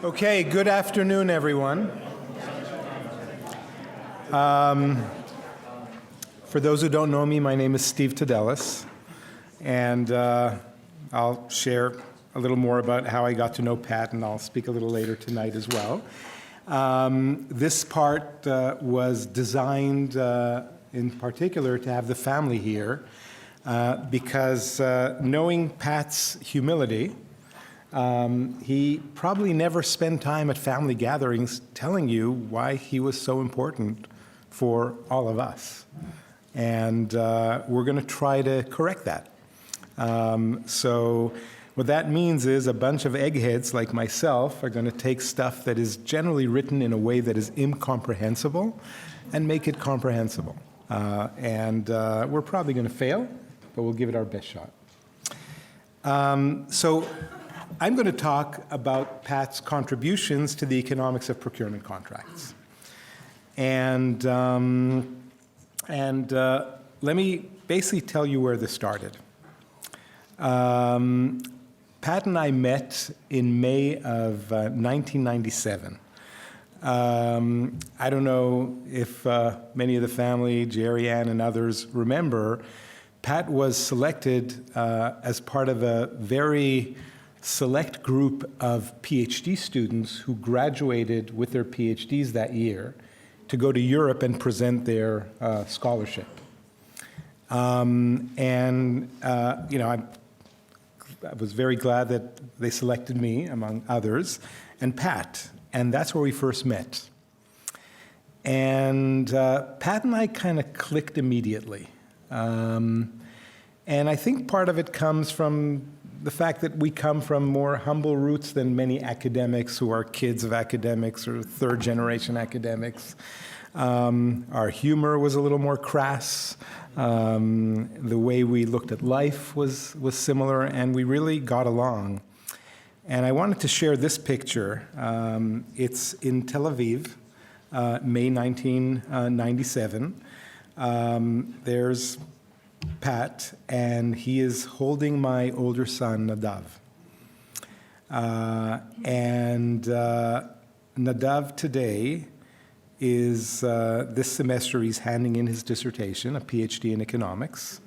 Okay, good afternoon, everyone. For those who don't know me, my name is Steve Tadelis, and I'll share a little more about how I got to know Pat, and I'll speak a little later tonight as well. This part was designed in particular to have the family here because knowing Pat's humility, he probably never spent time at family gatherings telling you why he was so important for all of us. And we're going to try to correct that. So what that means is a bunch of eggheads like myself are going to take stuff that is generally written in a way that is incomprehensible and make it comprehensible. And we're probably going to fail, but we'll give it our best shot. So I'm going to talk about Pat's contributions to the economics of procurement contracts. And let me basically tell you where this started. Pat and I met in May of 1997. I don't know if many of the family, Jerry Ann and others, remember, Pat was selected as part of a very select group of PhD students who graduated with their PhDs that year to go to Europe and present their scholarship. I was very glad that they selected me, among others, and Pat, and that's where we first met. And Pat and I kind of clicked immediately. And I think part of it comes from the fact that we come from more humble roots than many academics who are kids of academics or third-generation academics. Our humor was a little more crass. The way we looked at life was similar, and we really got along. And I wanted to share this picture. It's in Tel Aviv, May 1997. There's Pat, and he is holding my older son, Nadav. Nadav today is, this semester, he's handing in his dissertation, a PhD in economics.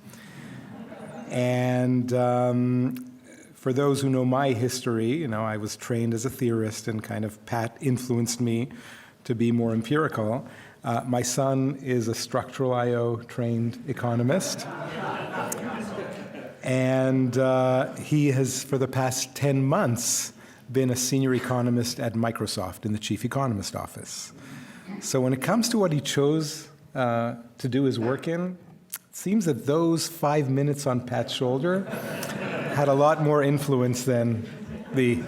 And for those who know my history, I was trained as a theorist, and kind of Pat influenced me to be more empirical. My son is a structural I/O trained economist. And he has, for the past 10 months, been a senior economist at Microsoft in the chief economist office. So when it comes to what he chose to do his work in, it seems that those 5 minutes on Pat's shoulder had a lot more influence than the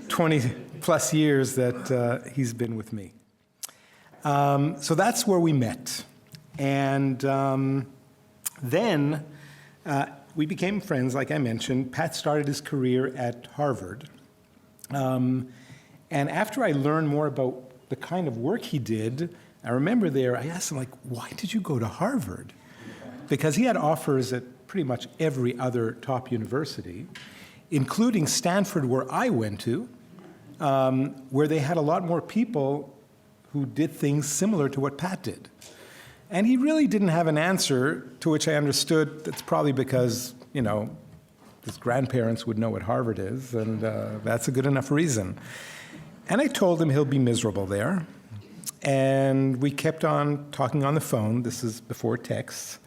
20-plus years that he's been with me. So that's where we met. And then we became friends, like I mentioned. Pat started his career at Harvard. And after I learned more about the kind of work he did, I remember there, I asked him, why did you go to Harvard? Because he had offers at pretty much every other top university, including Stanford, where I went to, where they had a lot more people who did things similar to what Pat did. And he really didn't have an answer, to which I understood that's probably because, his grandparents would know what Harvard is, and that's a good enough reason. And I told him he'll be miserable there. And we kept on talking on the phone. This is before texts.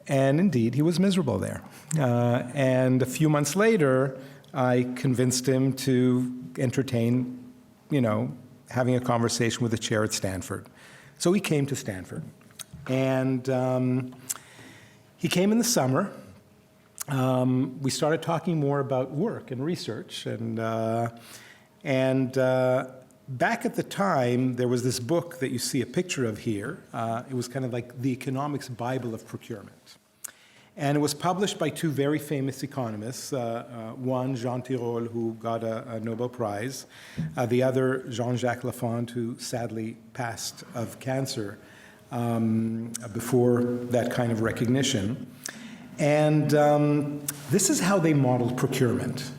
And indeed, he was miserable there. And a few months later, I convinced him to entertain, having a conversation with the chair at Stanford. So he came to Stanford. And he came in the summer. We started talking more about work and research. And back at the time, there was this book that you see a picture of here. It was kind of like the economics Bible of procurement. And it was published by two very famous economists, one, Jean Tirole, who got a Nobel Prize, the other, Jean-Jacques Lafont, who sadly passed of cancer before that kind of recognition. And this is how they modeled procurement.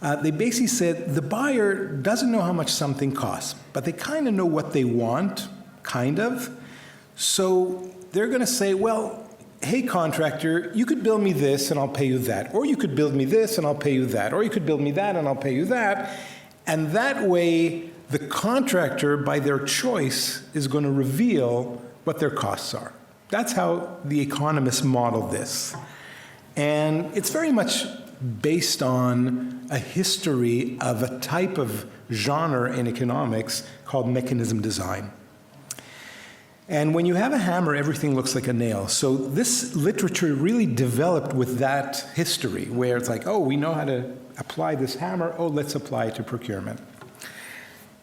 They basically said the buyer doesn't know how much something costs, but they kind of know what they want, kind of. So they're going to say, well, hey, contractor, you could build me this and I'll pay you that. Or you could build me this and I'll pay you that. Or you could build me that and I'll pay you that. And that way, the contractor, by their choice, is going to reveal what their costs are. That's how the economists modeled this. And it's very much based on a history of a type of genre in economics called mechanism design. And when you have a hammer, everything looks like a nail. So this literature really developed with that history, where it's like, oh, we know how to apply this hammer, oh, let's apply it to procurement.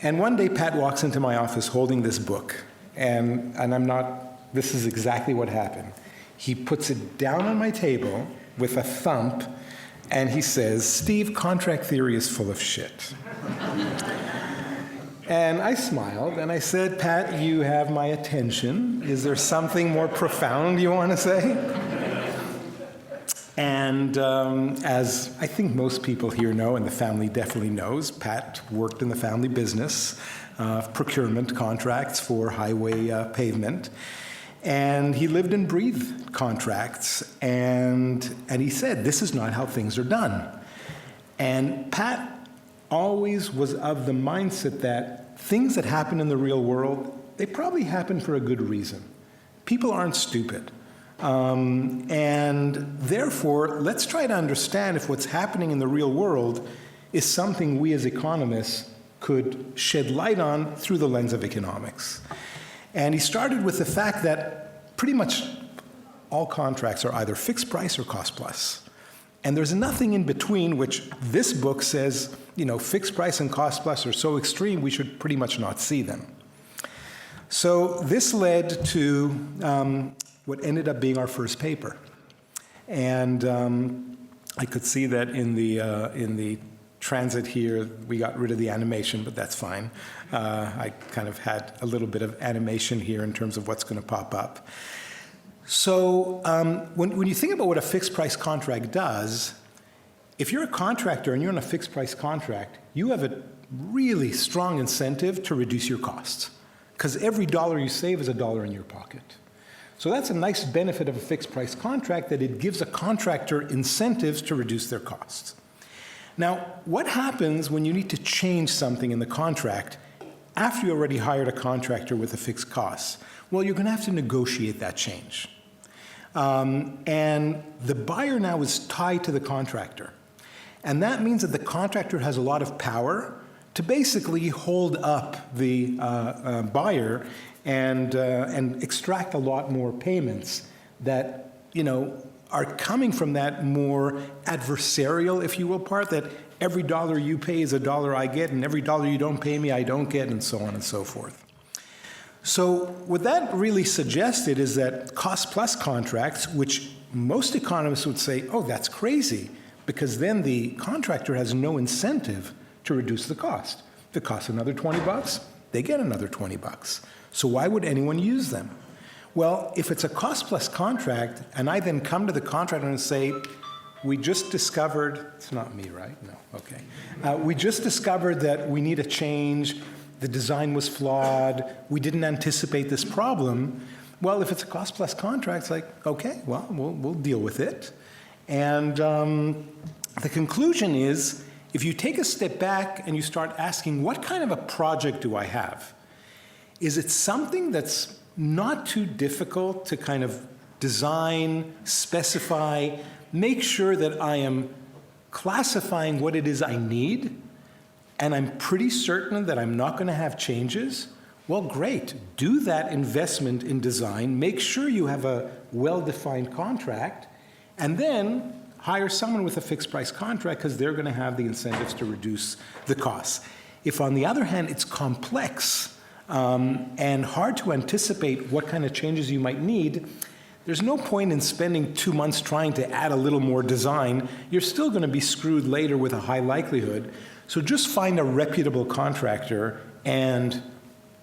And one day, Pat walks into my office holding this book, and I'm not, this is exactly what happened. He puts it down on my table with a thump, and he says, Steve, contract theory is full of shit. And I smiled, and I said, Pat, you have my attention. Is there something more profound you want to say? And as I think most people here know, and the family definitely knows, Pat worked in the family business, procurement contracts for highway pavement. And he lived and breathed contracts. And he said, this is not how things are done. And Pat always was of the mindset that things that happen in the real world, they probably happen for a good reason. People aren't stupid. And therefore, let's try to understand if what's happening in the real world is something we as economists could shed light on through the lens of economics. And he started with the fact that pretty much all contracts are either fixed price or cost plus. And there's nothing in between, which this book says, you know, fixed price and cost plus are so extreme, we should pretty much not see them. So this led to what ended up being our first paper. And I could see that in the transit here, we got rid of the animation, but that's fine. I kind of had a little bit of animation here in terms of what's going to pop up. So when you think about what a fixed price contract does, if you're a contractor and you're in a fixed price contract, you have a really strong incentive to reduce your costs, because every dollar you save is a dollar in your pocket. So that's a nice benefit of a fixed price contract, that it gives a contractor incentives to reduce their costs. Now, what happens when you need to change something in the contract after you already hired a contractor with a fixed cost? Well, you're going to have to negotiate that change. And the buyer now is tied to the contractor. And that means that the contractor has a lot of power to basically hold up the buyer and extract a lot more payments that, you know, are coming from that more adversarial, if you will, part, that every dollar you pay is a dollar I get, and every dollar you don't pay me, I don't get, and so on and so forth. So what that really suggested is that cost-plus contracts, which most economists would say, oh, that's crazy, because then the contractor has no incentive to reduce the cost. If it costs another $20, they get another $20. So why would anyone use them? Well, if it's a cost-plus contract, and I then come to the contractor and say, we just discovered, it's not me, right? No, okay. We just discovered that we need a change, the design was flawed, we didn't anticipate this problem. Well, if it's a cost-plus contract, it's like, okay, well, we'll deal with it. And the conclusion is, if you take a step back and you start asking, what kind of a project do I have? Is it something that's not too difficult to kind of design, specify, make sure that I am classifying what it is I need, and I'm pretty certain that I'm not going to have changes? Well, great. Do that investment in design, make sure you have a well-defined contract, and then hire someone with a fixed price contract, because they're going to have the incentives to reduce the costs. If, on the other hand, it's complex and hard to anticipate what kind of changes you might need, there's no point in spending 2 months trying to add a little more design. You're still going to be screwed later with a high likelihood. So just find a reputable contractor and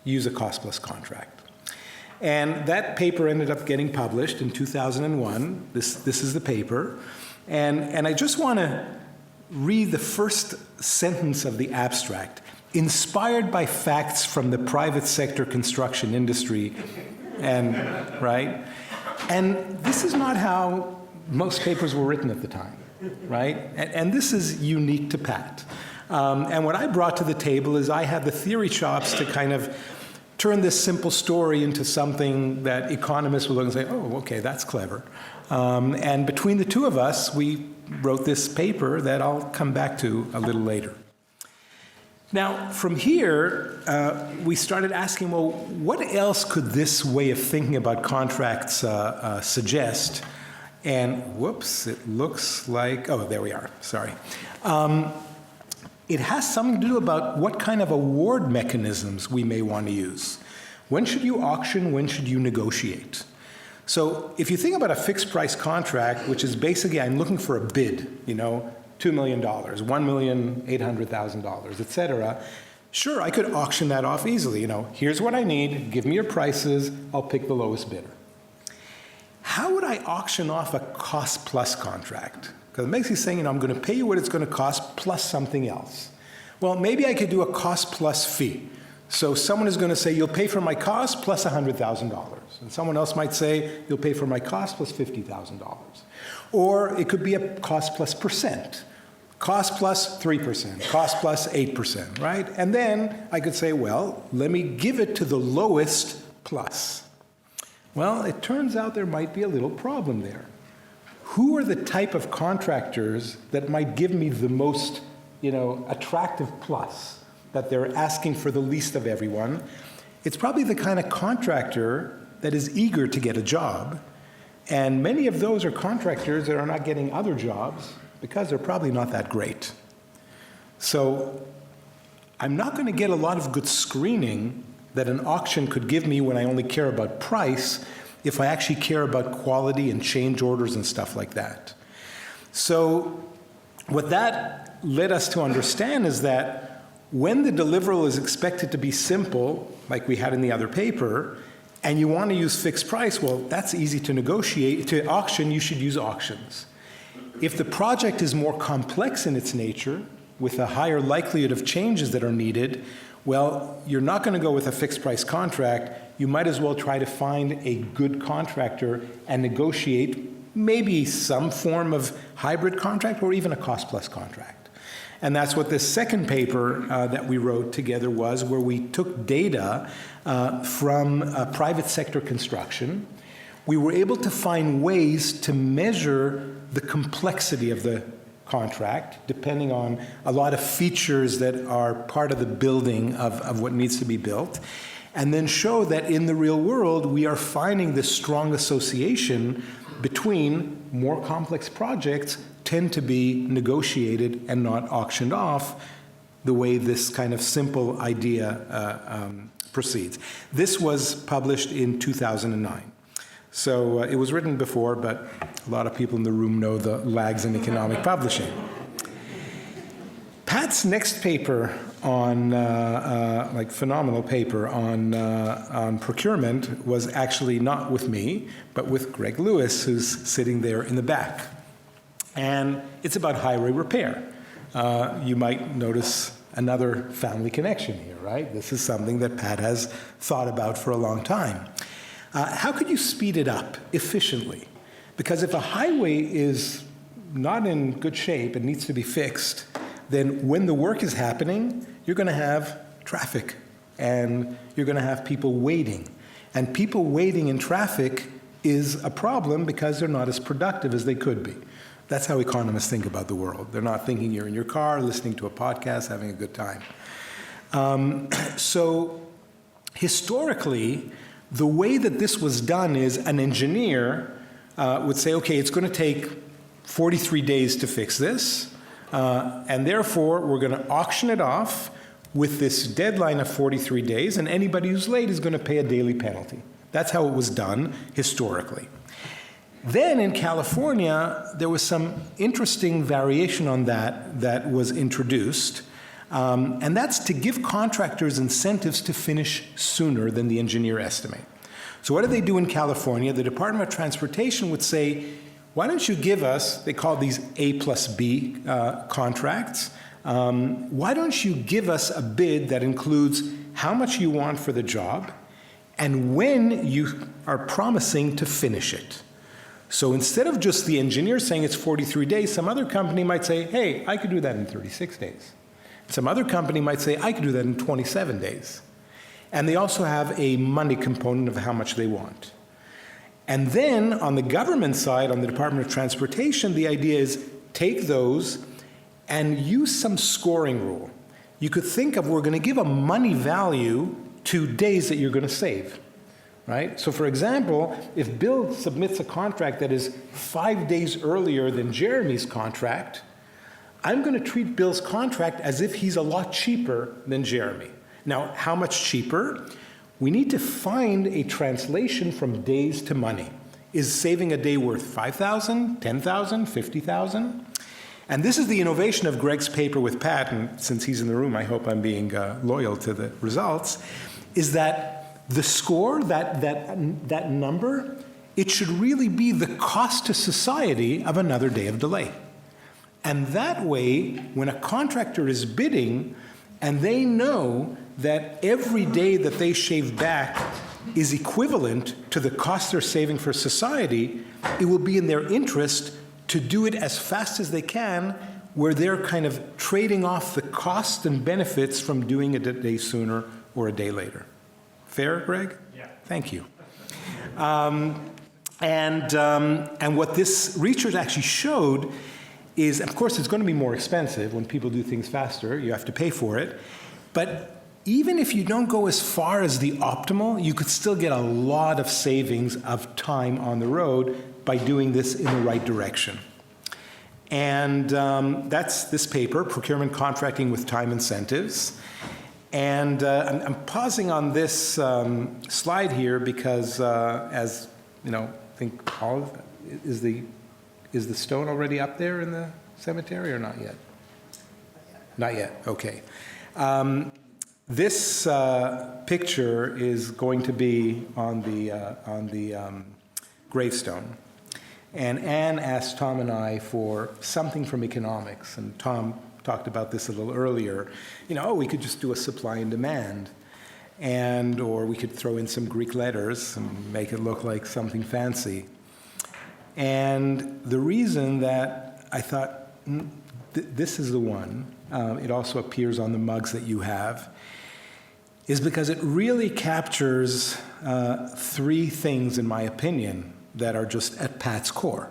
use a cost-plus contract. And that paper ended up getting published in 2001. This is the paper. And I just want to read the first sentence of the abstract. Inspired by facts from the private sector construction industry, and, right? And this is not how most papers were written at the time, right? And this is unique to Pat. And what I brought to the table is I had the theory chops to kind of turn this simple story into something that economists will look and say, oh, okay, that's clever. And between the two of us, we wrote this paper that I'll come back to a little later. Now, from here, we started asking, well, what else could this way of thinking about contracts suggest? And whoops, it looks like, oh, there we are, sorry. It has something to do about what kind of award mechanisms we may want to use. When should you auction? When should you negotiate? So if you think about a fixed price contract, which is basically I'm looking for a bid, you know, $2 million, $1,800,000, et cetera. Sure, I could auction that off easily. You know, here's what I need, give me your prices, I'll pick the lowest bidder. How would I auction off a cost plus contract? Because it makes you saying, you know, I'm going to pay you what it's going to cost plus something else. Well, maybe I could do a cost plus fee. So someone is going to say, you'll pay for my cost plus $100,000. And someone else might say, you'll pay for my cost plus $50,000. Or it could be a cost plus percent. Cost plus 3%, cost plus 8%, right? And then I could say, well, let me give it to the lowest plus. Well, it turns out there might be a little problem there. Who are the type of contractors that might give me the most, you know, attractive plus, that they're asking for the least of everyone? It's probably the kind of contractor that is eager to get a job, and many of those are contractors that are not getting other jobs because they're probably not that great. So I'm not going to get a lot of good screening that an auction could give me when I only care about price if I actually care about quality and change orders and stuff like that. So what that led us to understand is that when the deliverable is expected to be simple, like we had in the other paper, and you want to use fixed price, well, that's easy to negotiate. To auction, you should use auctions. If the project is more complex in its nature, with a higher likelihood of changes that are needed, well, you're not going to go with a fixed price contract. You might as well try to find a good contractor and negotiate maybe some form of hybrid contract or even a cost plus contract. And that's what this second paper that we wrote together was, where we took data from private sector construction. We were able to find ways to measure the complexity of the contract, depending on a lot of features that are part of the building of what needs to be built, and then show that in the real world, we are finding this strong association between more complex projects tend to be negotiated and not auctioned off the way this kind of simple idea proceeds. This was published in 2009. So it was written before, but a lot of people in the room know the lags in economic publishing. Pat's next paper on, phenomenal paper on procurement was actually not with me, but with Greg Lewis, who's sitting there in the back. And it's about highway repair. You might notice another family connection here, right? This is something that Pat has thought about for a long time. How could you speed it up efficiently? Because if a highway is not in good shape and needs to be fixed, then when the work is happening, you're going to have traffic and you're going to have people waiting. And people waiting in traffic is a problem because they're not as productive as they could be. That's how economists think about the world. They're not thinking you're in your car, listening to a podcast, having a good time. So historically, the way that this was done is an engineer would say, okay, it's going to take 43 days to fix this, and therefore we're going to auction it off with this deadline of 43 days, and anybody who's late is going to pay a daily penalty. That's how it was done historically. Then in California, there was some interesting variation on that was introduced, and that's to give contractors incentives to finish sooner than the engineer estimate. So what do they do in California? The Department of Transportation would say, why don't you give us, they call these A plus B contracts, why don't you give us a bid that includes how much you want for the job and when you are promising to finish it. So instead of just the engineer saying it's 43 days, some other company might say, hey, I could do that in 36 days. Some other company might say, I could do that in 27 days. And they also have a money component of how much they want. And then on the government side, on the Department of Transportation, the idea is take those and use some scoring rule. You could think of, we're going to give a money value to days that you're going to save. Right? So for example, if Bill submits a contract that is 5 days earlier than Jeremy's contract, I'm going to treat Bill's contract as if he's a lot cheaper than Jeremy. Now, how much cheaper? We need to find a translation from days to money. Is saving a day worth 5,000, 10,000, 50,000? And this is the innovation of Greg's paper with Pat, and since he's in the room, I hope I'm being loyal to the results, is that the score, that number, it should really be the cost to society of another day of delay. And that way, when a contractor is bidding and they know that every day that they shave back is equivalent to the cost they're saving for society, it will be in their interest to do it as fast as they can, where they're kind of trading off the cost and benefits from doing it a day sooner or a day later. Fair, Greg? Yeah. Thank you. And what this research actually showed is, of course, it's going to be more expensive. When people do things faster, you have to pay for it. But even if you don't go as far as the optimal, you could still get a lot of savings of time on the road by doing this in the right direction. And that's this paper, Procurement Contracting with Time Incentives. And I'm pausing on this slide here because, as you know, I think all of is the stone already up there in the cemetery or not yet? Not yet. Okay. This picture is going to be on the gravestone. And Anne asked Tom and I for something from economics, and Tom talked about this a little earlier. You know, we could just do a supply and demand, or we could throw in some Greek letters and make it look like something fancy. And the reason that I thought this is the one, it also appears on the mugs that you have, is because it really captures three things, in my opinion, that are just at Pat's core.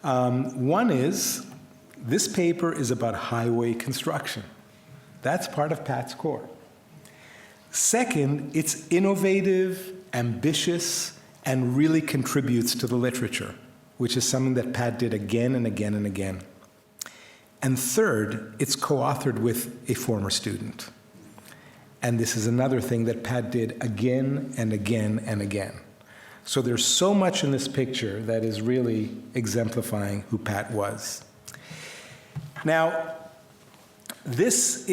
One is, this paper is about highway construction. That's part of Pat's core. Second, it's innovative, ambitious, and really contributes to the literature, which is something that Pat did again and again and again. And third, it's co-authored with a former student. And this is another thing that Pat did again and again and again. So there's so much in this picture that is really exemplifying who Pat was. Now, this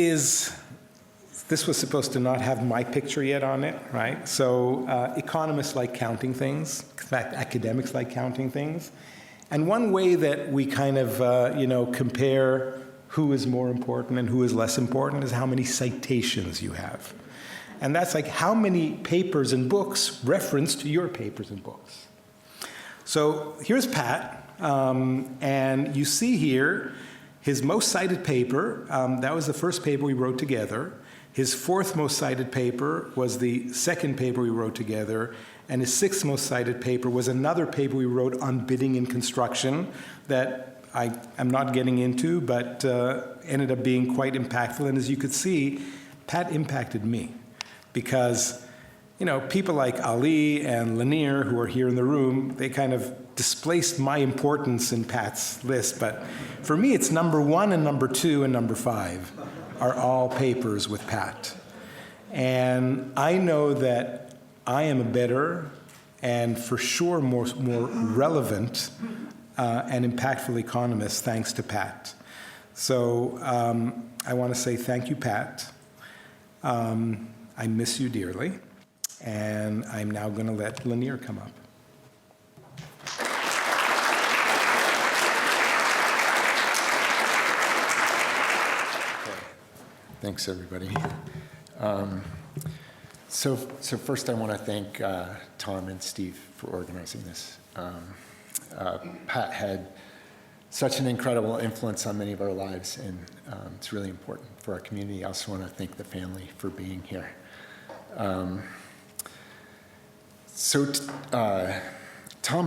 was supposed to not have my picture yet on it, right? So economists like counting things. In fact, academics like counting things. And one way that we kind of, compare who is more important and who is less important is how many citations you have. And that's like how many papers and books referenced your papers and books. So here's Pat, and you see here his most cited paper. That was the first paper we wrote together. His fourth most cited paper was the second paper we wrote together, and his sixth most cited paper was another paper we wrote on bidding in construction that I'm not getting into, but ended up being quite impactful. And as you could see, Pat impacted me because, people like Ali and Lanier, who are here in the room, they kind of displaced my importance in Pat's list. But for me, it's number 1 and number 2 and number 5 are all papers with Pat. And I know that I am a better and for sure more relevant and impactful economist thanks to Pat. So I want to say thank you, Pat. I miss you dearly. And I'm now going to let Lanier come up. Thanks, everybody. So first I want to thank Tom and Steve for organizing this. Pat had such an incredible influence on many of our lives, and it's really important for our community. I also want to thank the family for being here. Tom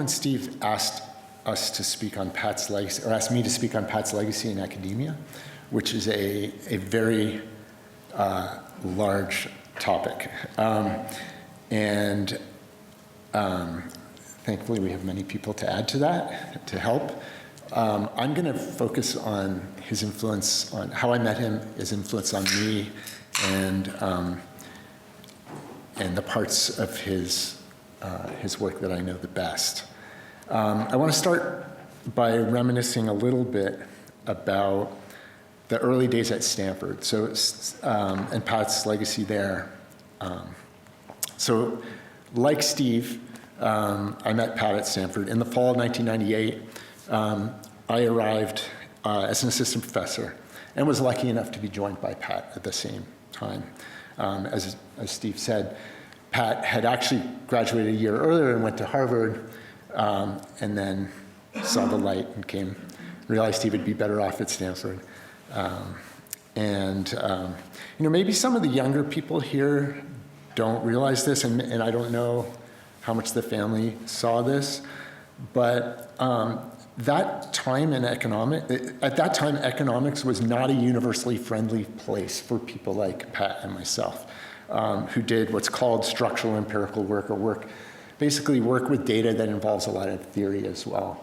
and Steve asked us to speak on Pat's legacy, or asked me to speak on Pat's legacy in academia, which is a very large topic. Thankfully we have many people to add to that, to help. I'm going to focus on his influence, on how I met him, his influence on me, and the parts of his work that I know the best. I want to start by reminiscing a little bit about the early days at Stanford, and Pat's legacy there. So, like Steve, I met Pat at Stanford. In the fall of 1998, I arrived as an assistant professor and was lucky enough to be joined by Pat at the same time. As Steve said, Pat had actually graduated a year earlier and went to Harvard, and then saw the light and realized he would be better off at Stanford. Maybe some of the younger people here don't realize this, and I don't know how much the family saw this, but at that time, economics was not a universally friendly place for people like Pat and myself, who did what's called structural empirical work, or basically work with data that involves a lot of theory as well.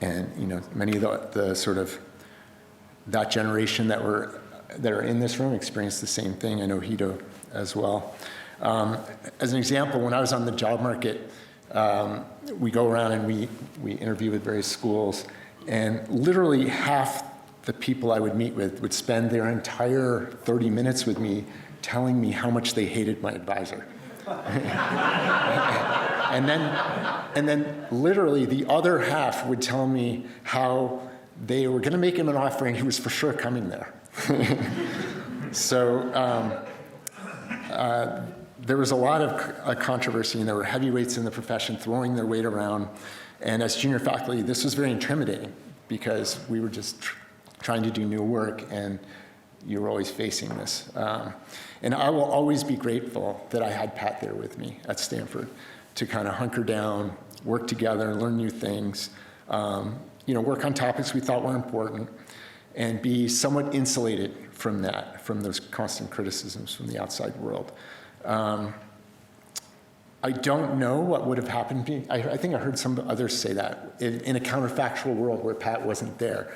Many of the sort of that generation that are in this room experienced the same thing. I know Hito as well. As an example, when I was on the job market, we go around and we interview with various schools, and literally half the people I would meet with would spend their entire 30 minutes with me telling me how much they hated my advisor. and then literally the other half would tell me how they were going to make him an offer and he was for sure coming there. There was a lot of controversy, and there were heavyweights in the profession throwing their weight around. And as junior faculty, this was very intimidating because we were just trying to do new work, and you were always facing this. And I will always be grateful that I had Pat there with me at Stanford to kind of hunker down, work together, learn new things, work on topics we thought were important, and be somewhat insulated from those constant criticisms from the outside world. I don't know what would have happened to me. I think I heard some others say that in a counterfactual world where Pat wasn't there,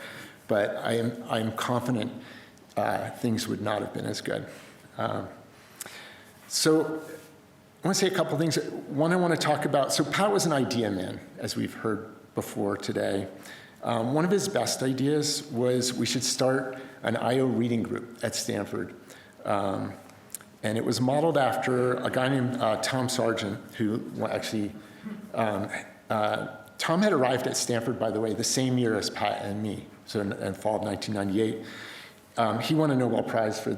but I'm confident things would not have been as good. So I want to say a couple things. One, I want to talk about, so Pat was an idea man, as we've heard before today. One of his best ideas was we should start an IO reading group at Stanford. And it was modeled after a guy named Tom Sargent, who actually, Tom had arrived at Stanford, by the way, the same year as Pat and me, so in fall of 1998. He won a Nobel Prize for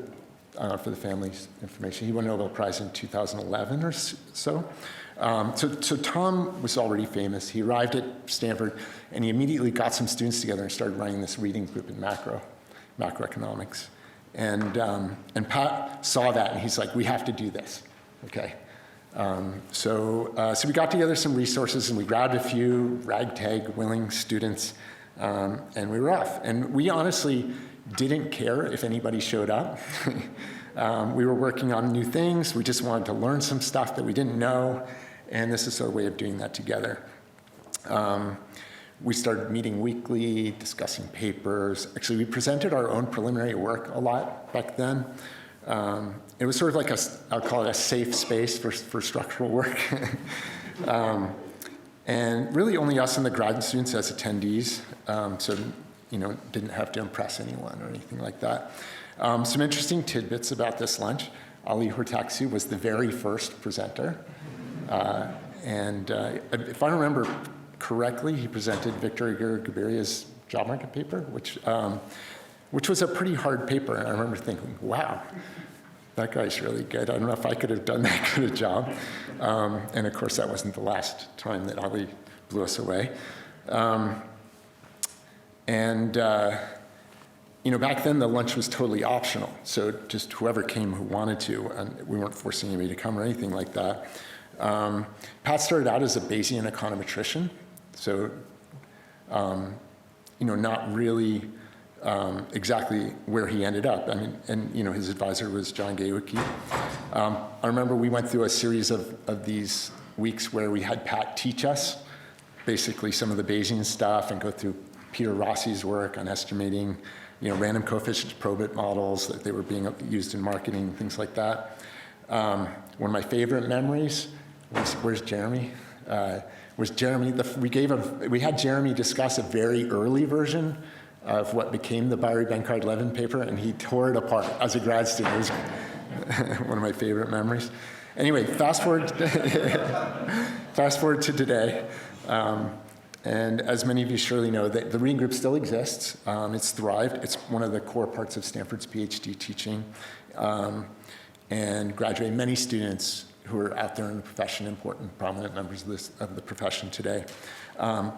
the family's information. He won a Nobel Prize in 2011 or so. So Tom was already famous. He arrived at Stanford, and he immediately got some students together and started running this reading group in macroeconomics. And Pat saw that, and he's like, we have to do this, okay? So we got together some resources, and we grabbed a few ragtag willing students, and we were off. And we honestly didn't care if anybody showed up. We were working on new things. We just wanted to learn some stuff that we didn't know, and this is our way of doing that together. We started meeting weekly, discussing papers. Actually, we presented our own preliminary work a lot back then. It was sort of like I'll call it a safe space for structural work. And really only us and the graduate students as attendees, so didn't have to impress anyone or anything like that. Some interesting tidbits about this lunch. Ali Hortaxu was the very first presenter. If I remember correctly, he presented Victor Aguirre-Gabiria's job market paper, which which was a pretty hard paper. And I remember thinking, wow, that guy's really good. I don't know if I could have done that good a job. And of course, that wasn't the last time that Ali blew us away. Back then the lunch was totally optional. So just whoever came who wanted to, and we weren't forcing anybody to come or anything like that. Pat started out as a Bayesian econometrician. So, not really exactly where he ended up. I mean, and his advisor was John Gaywicky. I remember we went through a series of these weeks where we had Pat teach us basically some of the Bayesian stuff and go through Peter Rossi's work on estimating, random coefficient probit models that they were being used in marketing, things like that. One of my favorite memories where's Jeremy? We had Jeremy discuss a very early version of what became the Bajari Benkard Levin paper, and he tore it apart as a grad student. It was one of my favorite memories. Anyway, fast forward to today. And as many of you surely know, the reading group still exists. It's thrived. It's one of the core parts of Stanford's PhD teaching, and graduated many students who are out there in the profession, important, prominent members of the profession today. I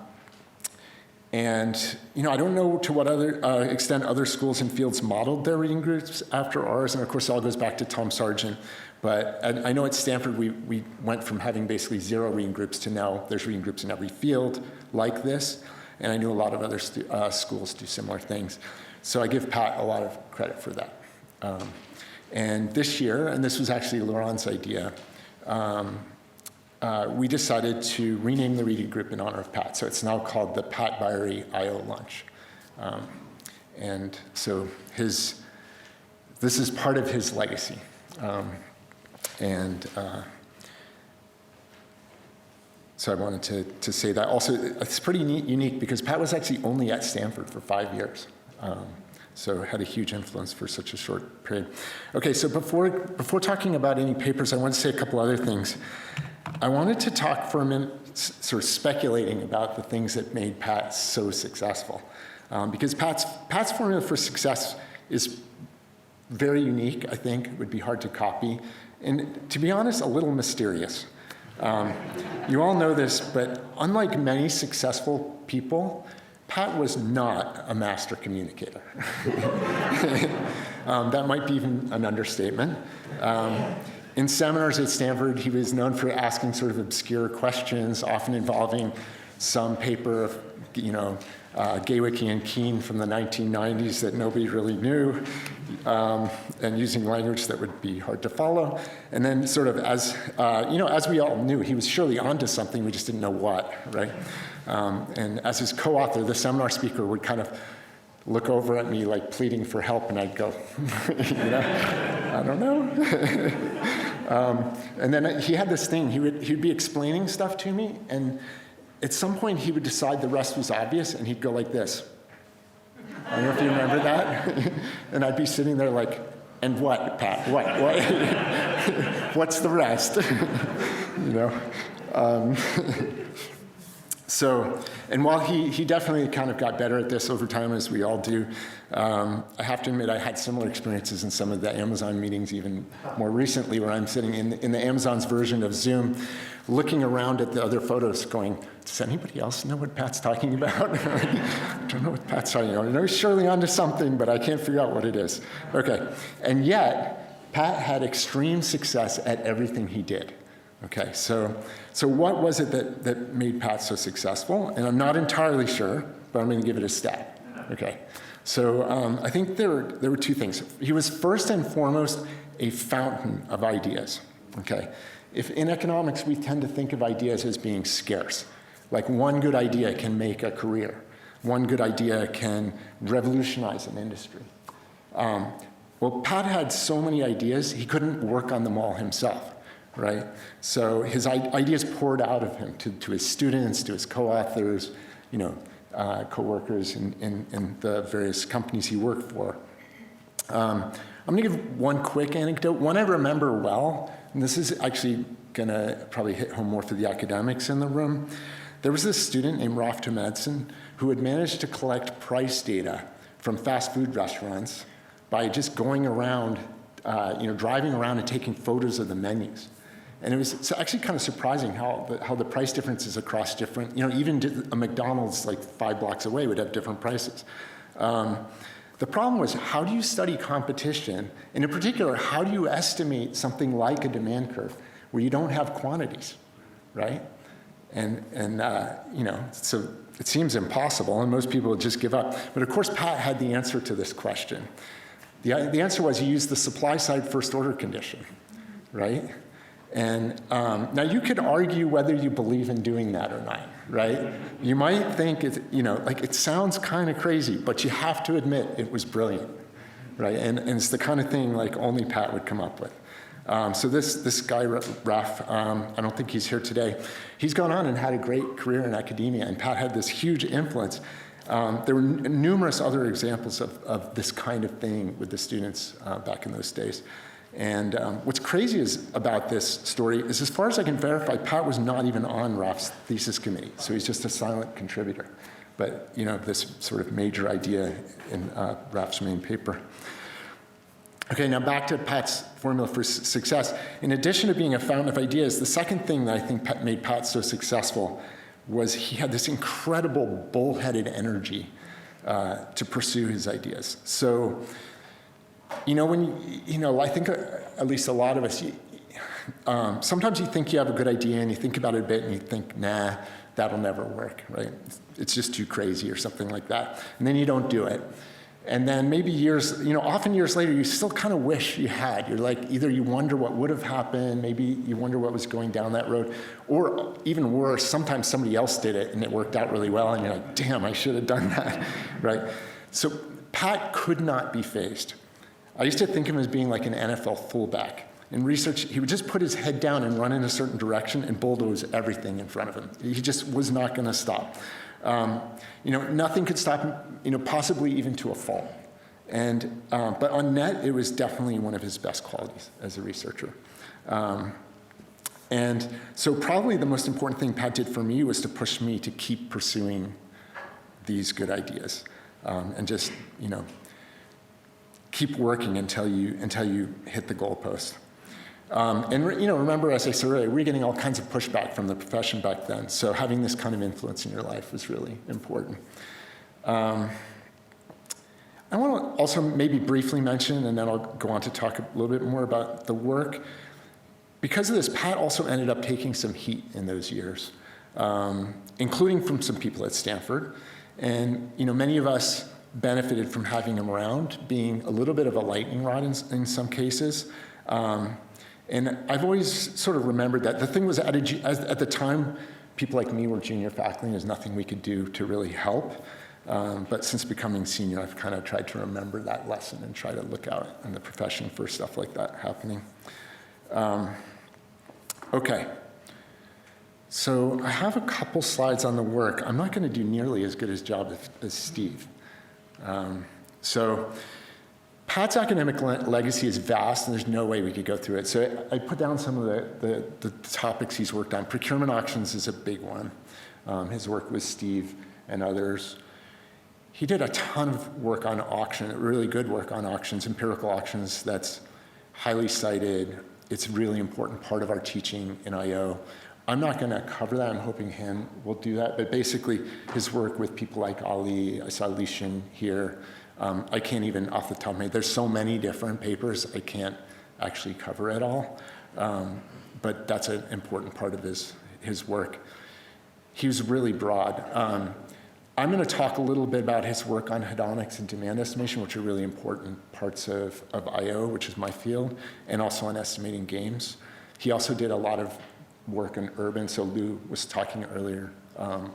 don't know to what other extent other schools and fields modeled their reading groups after ours, and of course it all goes back to Tom Sargent. But I know at Stanford we went from having basically 0 reading groups to now there's reading groups in every field like this, and I know a lot of other schools do similar things. So I give Pat a lot of credit for that. And this year, and this was actually Laurent's idea, we decided to rename the reading group in honor of Pat. So it's now called the Pat Bajari I.O. Lunch. And so this is part of his legacy. So I wanted to say that. Also, it's pretty unique because Pat was actually only at Stanford for 5 years. So had a huge influence for such a short period. Okay, so before talking about any papers, I want to say a couple other things. I wanted to talk for a minute, sort of speculating about the things that made Pat so successful. Because Pat's formula for success is very unique, I think. It would be hard to copy. And to be honest, a little mysterious. You all know this, but unlike many successful people, Pat was not a master communicator. That might be even an understatement. In seminars at Stanford, he was known for asking sort of obscure questions, often involving some paper of, Gaywicky and Keene from the 1990s that nobody really knew, and using language that would be hard to follow. And then sort of as we all knew, he was surely onto something, we just didn't know what, right? And as his co-author, the seminar speaker would kind of look over at me like pleading for help, and I'd go, I don't know. And then he had this thing, he'd be explaining stuff to me, and at some point he would decide the rest was obvious, and he'd go like this. I don't know if you remember that. And I'd be sitting there like, and what, Pat? What? What's the rest? So, and while he definitely kind of got better at this over time, as we all do, I have to admit I had similar experiences in some of the Amazon meetings, even more recently, where I'm sitting in the Amazon's version of Zoom, looking around at the other photos going, does anybody else know what Pat's talking about? I don't know what Pat's talking about. I know he's surely onto something, but I can't figure out what it is. Okay, and yet, Pat had extreme success at everything he did. Okay, so what was it that made Pat so successful? And I'm not entirely sure, but I'm going to give it a stab. Okay, so I think there were 2 things. He was first and foremost a fountain of ideas. Okay, if in economics we tend to think of ideas as being scarce, like one good idea can make a career, one good idea can revolutionize an industry. Well, Pat had so many ideas he couldn't work on them all himself. Right? So his ideas poured out of him to his students, to his co-authors, co-workers in the various companies he worked for. I'm going to give one quick anecdote. One I remember well, and this is actually going to probably hit home more for the academics in the room. There was this student named Raf Madsen who had managed to collect price data from fast food restaurants by just going around, driving around and taking photos of the menus. And it's actually kind of surprising how the price differences across different, even a McDonald's like 5 blocks away would have different prices. The problem was, how do you study competition? And in particular, how do you estimate something like a demand curve where you don't have quantities, right? So it seems impossible, and most people would just give up. But of course, Pat had the answer to this question. The answer was he used the supply side first order condition, right? And now you could argue whether you believe in doing that or not, right? You might think it sounds kind of crazy, but you have to admit it was brilliant, right? And it's the kind of thing like only Pat would come up with. So this guy, Raf, I don't think he's here today. He's gone on and had a great career in academia, and Pat had this huge influence. There were numerous other examples of this kind of thing with the students back in those days. And what's crazy about this story is, as far as I can verify, Pat was not even on Raf's thesis committee, so he's just a silent contributor. But this sort of major idea in Raf's main paper. Okay, now back to Pat's formula for success. In addition to being a fountain of ideas, the second thing that I think made Pat so successful was he had this incredible bullheaded energy to pursue his ideas. So, I think at least a lot of us, sometimes you think you have a good idea and you think about it a bit and you think, nah, that'll never work, right? It's just too crazy or something like that. And then you don't do it. And then maybe often years later, you still kind of wish you had. You're like, either you wonder what would have happened, maybe you wonder what was going down that road, or even worse, sometimes somebody else did it and it worked out really well and you're like, damn, I should have done that, right? So Pat could not be fazed. I used to think of him as being like an NFL fullback. In research, he would just put his head down and run in a certain direction and bulldoze everything in front of him. He just was not going to stop. Nothing could stop him, possibly even to a fault. But on net, it was definitely one of his best qualities as a researcher. And so probably the most important thing Pat did for me was to push me to keep pursuing these good ideas and just, keep working until you hit the goalpost. Remember, as I said earlier, we're getting all kinds of pushback from the profession back then. So having this kind of influence in your life is really important. I want to also maybe briefly mention, and then I'll go on to talk a little bit more about the work. Because of this, Pat also ended up taking some heat in those years, including from some people at Stanford. And many of us benefited from having him around, being a little bit of a lightning rod in some cases. And I've always sort of remembered that. The thing was, at the time, people like me were junior faculty, and there's nothing we could do to really help. But since becoming senior, I've kind of tried to remember that lesson and try to look out in the profession for stuff like that happening. Okay. So I have a couple slides on the work. I'm not going to do nearly as good a job as Steve. So Pat's academic legacy is vast, and there's no way we could go through it. So I put down some of the topics he's worked on. Procurement auctions is a big one. His work with Steve and others. He did a ton of work on auction, really good work on auctions, empirical auctions that's highly cited. It's a really important part of our teaching in IO. I'm not going to cover that. I'm hoping Han will do that. But basically, his work with people like Ali, I saw Lishan here. I can't even, off the top of my head, there's so many different papers, I can't actually cover it all. But that's an important part of his work. He was really broad. I'm going to talk a little bit about his work on hedonics and demand estimation, which are really important parts of IO, which is my field, and also on estimating games. He also did a lot of work in urban, so Lou was talking earlier,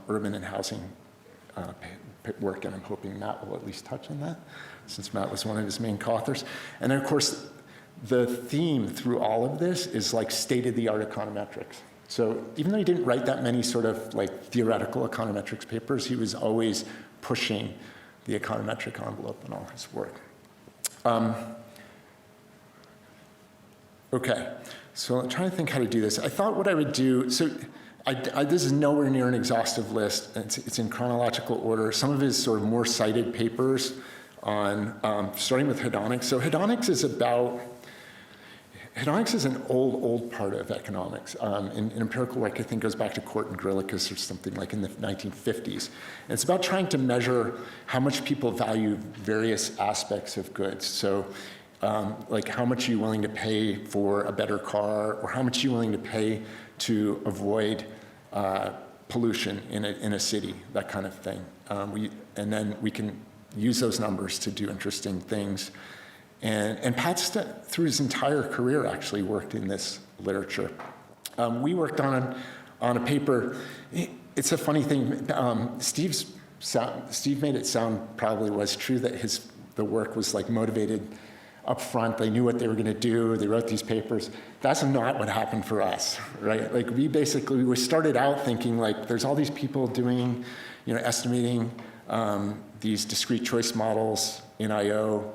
urban and housing work, and I'm hoping Matt will at least touch on that, since Matt was one of his main co-authors. And then, of course, the theme through all of this is like state-of-the-art econometrics. So even though he didn't write that many sort of like theoretical econometrics papers, he was always pushing the econometric envelope in all his work. Okay, so I'm trying to think how to do this. I thought what I would do, so this is nowhere near an exhaustive list. It's in chronological order. Some of his sort of more cited papers on starting with hedonics. So hedonics is an old part of economics. In empirical work, I think goes back to Court and Grillicus or something like in the 1950s. And it's about trying to measure how much people value various aspects of goods. So like how much are you willing to pay for a better car, or how much are you willing to pay to avoid pollution in a city, that kind of thing. And then we can use those numbers to do interesting things. And Pat, through his entire career, actually worked in this literature. We worked on a paper. It's a funny thing. Steve made it sound probably was true that the work was like motivated up front. They knew what they were going to do. They wrote these papers. That's not what happened for us, right? Like we started out thinking like there's all these people doing, estimating these discrete choice models in I/O.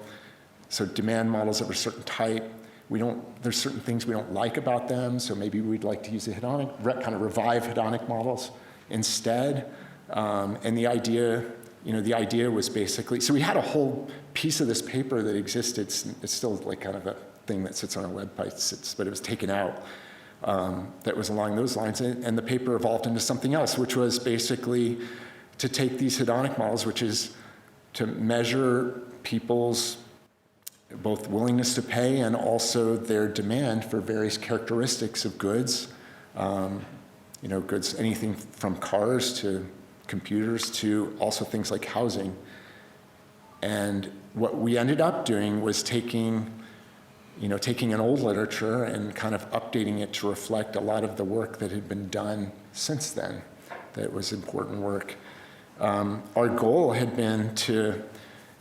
So demand models of a certain type, there's certain things we don't like about them, so maybe we'd like to use the kind of revive hedonic models instead. And the idea was basically, so we had a whole piece of this paper that existed. It's still like kind of a thing that sits on our website, but it was taken out that was along those lines. And the paper evolved into something else, which was basically to take these hedonic models, which is to measure people's both willingness to pay and also their demand for various characteristics of goods. Goods, anything from cars to computers to also things like housing. And what we ended up doing was taking an old literature and kind of updating it to reflect a lot of the work that had been done since then. That was important work. Our goal had been to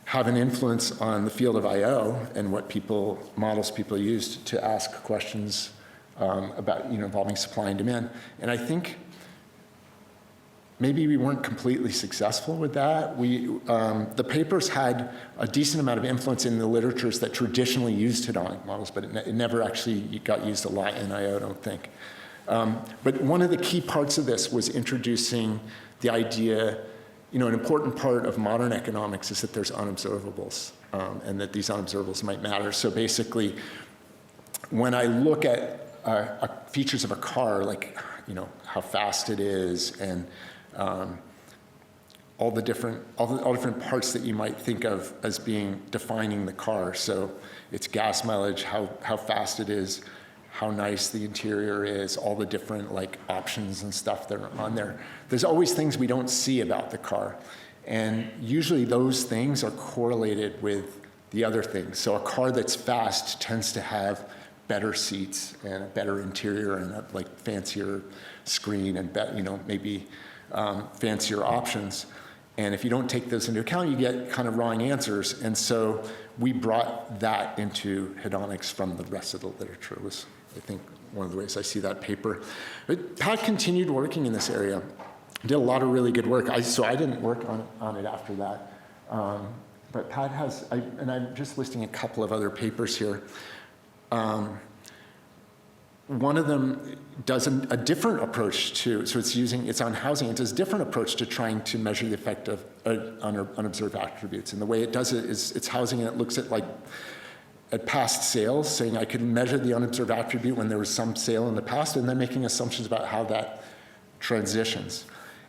have an influence on the field of I/O and what models people used to ask questions about, involving supply and demand. And I think maybe we weren't completely successful with that. The papers had a decent amount of influence in the literatures that traditionally used hedonic models, but it never actually got used a lot in I/O, I don't think. But one of the key parts of this was introducing the idea, an important part of modern economics is that there's unobservables, and that these unobservables might matter. So basically, when I look at features of a car, like how fast it is, and all the different parts that you might think of as being defining the car. So it's gas mileage, how fast it is, how nice the interior is, all the different options and stuff that are on there. There's always things we don't see about the car. And usually those things are correlated with the other things. So a car that's fast tends to have better seats and a better interior and a fancier screen and maybe fancier options. And if you don't take those into account, you get kind of wrong answers. And so we brought that into hedonics from the rest of the literature. It was, I think, one of the ways I see that paper. But Pat continued working in this area, did a lot of really good work. So I didn't work on it after that. But Pat has, and I'm just listing a couple of other papers here. One of them does a different approach to, so it's on housing. It does a different approach to trying to measure the effect of unobserved attributes. And the way it does it is it's housing, and it looks at past sales, saying I could measure the unobserved attribute when there was some sale in the past, and then making assumptions about how that transitions.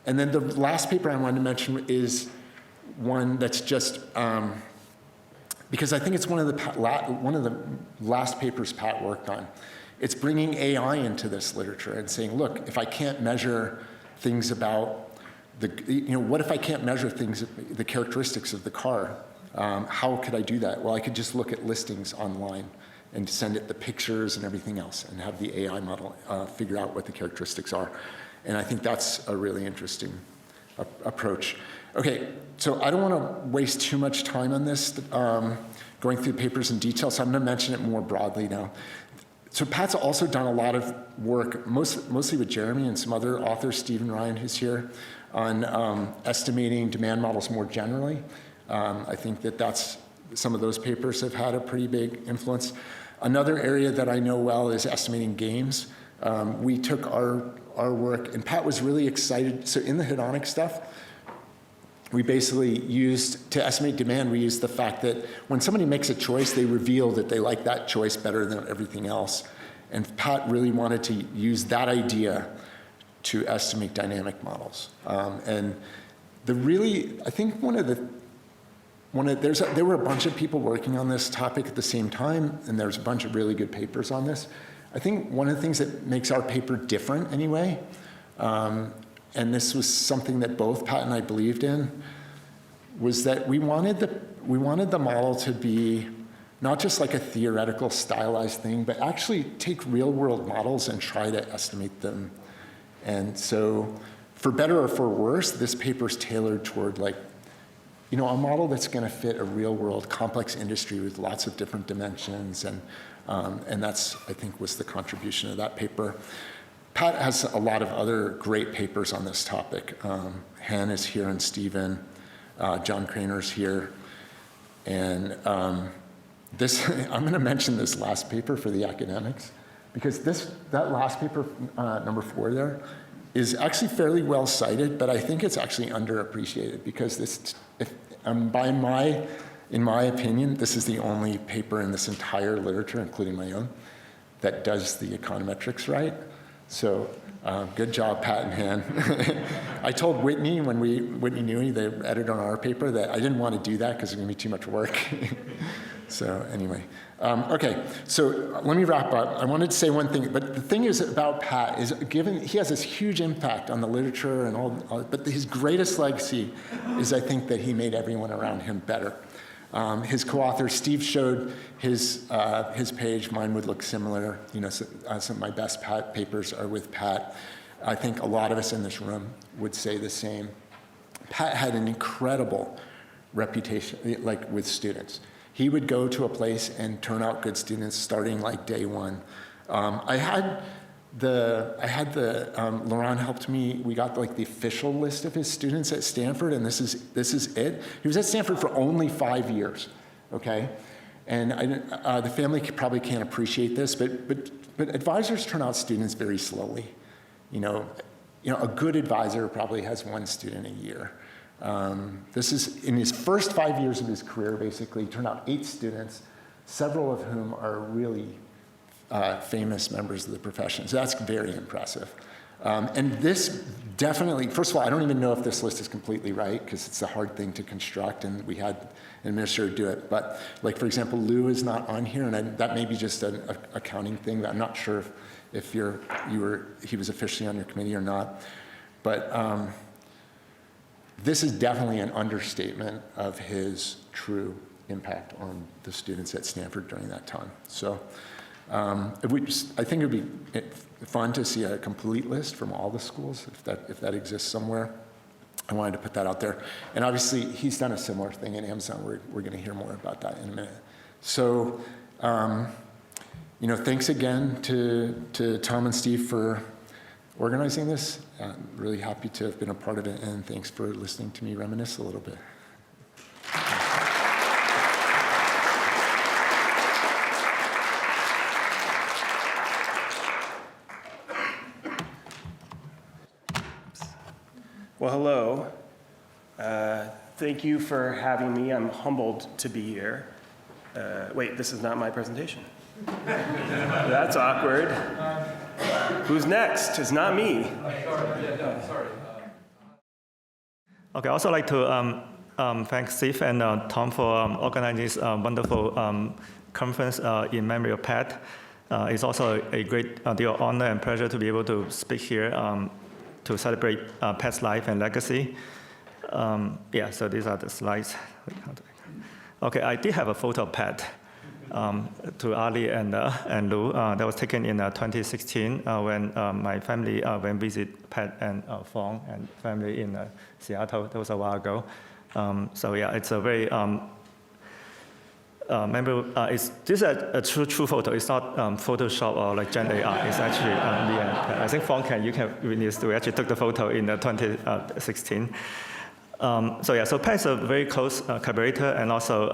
And then the last paper I wanted to mention is one that's just, because I think it's one of the last papers Pat worked on. It's bringing AI into this literature and saying, look, if I can't measure things about what if I can't measure the characteristics of the car? How could I do that? Well, I could just look at listings online and send it the pictures and everything else and have the AI model figure out what the characteristics are. And I think that's a really interesting approach. Okay, so I don't want to waste too much time on this, going through the papers in detail, so I'm going to mention it more broadly now. So Pat's also done a lot of work, mostly with Jeremy and some other authors, Stephen Ryan, who's here, on estimating demand models more generally. I think that's some of those papers have had a pretty big influence. Another area that I know well is estimating games. We took our work, and Pat was really excited. So in the hedonic stuff, we basically used, to estimate demand, we used the fact that when somebody makes a choice, they reveal that they like that choice better than everything else. And Pat really wanted to use that idea to estimate dynamic models. And I think there were a bunch of people working on this topic at the same time, and there's a bunch of really good papers on this. I think one of the things that makes our paper different anyway, and this was something that both Pat and I believed in, was that we wanted the model to be not just like a theoretical stylized thing, but actually take real world models and try to estimate them. And so for better or for worse, this paper's tailored toward like, a model that's going to fit a real world complex industry with lots of different dimensions. And that's, I think, was the contribution of that paper. Pat has a lot of other great papers on this topic. Han is here and Stephen. John Craner's here. And I'm going to mention this last paper for the academics, because that last paper, number 4 there, is actually fairly well cited, but I think it's actually underappreciated because in my opinion, this is the only paper in this entire literature, including my own, that does the econometrics right. So good job, Pat and Han. I told Whitney Whitney Newey, the editor on our paper, that I didn't want to do that because it's going to be too much work. So anyway, okay, so let me wrap up. I wanted to say one thing, but the thing is about Pat is, given he has this huge impact on the literature and all, but his greatest legacy is, I think, that he made everyone around him better. His co-author, Steve, showed his page. Mine would look similar. Some of my best papers are with Pat. I think a lot of us in this room would say the same. Pat had an incredible reputation, like with students. He would go to a place and turn out good students starting like day one. Laurent helped me. We got like the official list of his students at Stanford, and this is it. He was at Stanford for only 5 years, okay? And the family probably can't appreciate this, but advisors turn out students very slowly. A good advisor probably has 1 student a year. This is in his first 5 years of his career, basically, he turned out 8 students, several of whom are really famous members of the profession. So that's very impressive. And this definitely, first of all, I don't even know if this list is completely right because it's a hard thing to construct, and we had an administrator do it. But like, for example, Lou is not on here, and that may be just an accounting thing. I'm not sure if he was officially on your committee or not. But this is definitely an understatement of his true impact on the students at Stanford during that time. So I think it would be fun to see a complete list from all the schools, if that exists somewhere. I wanted to put that out there. And obviously, he's done a similar thing at Amazon. We're going to hear more about that in a minute. So, thanks again to Tom and Steve for organizing this. Really happy to have been a part of it, and thanks for listening to me reminisce a little bit. Well, hello. Thank you for having me. I'm humbled to be here. Wait, this is not my presentation. That's awkward. Who's next? It's not me. Sorry. Okay, I'd also like to thank Steve and Tom for organizing this wonderful conference in memory of Pat. It's also a great deal of honor and pleasure to be able to speak here to celebrate Pat's life and legacy. So these are the slides. Okay, I did have a photo of Pat to Ali and Lou. That was taken in 2016 when my family went visit Pat and Fong and family in Seattle. That was a while ago. It's a very this is a true photo. It's not Photoshop or like Gen AI. It's actually me and Pat. I think Fong you can witness. We actually took the photo in 2016. So Pat's a very close collaborator and also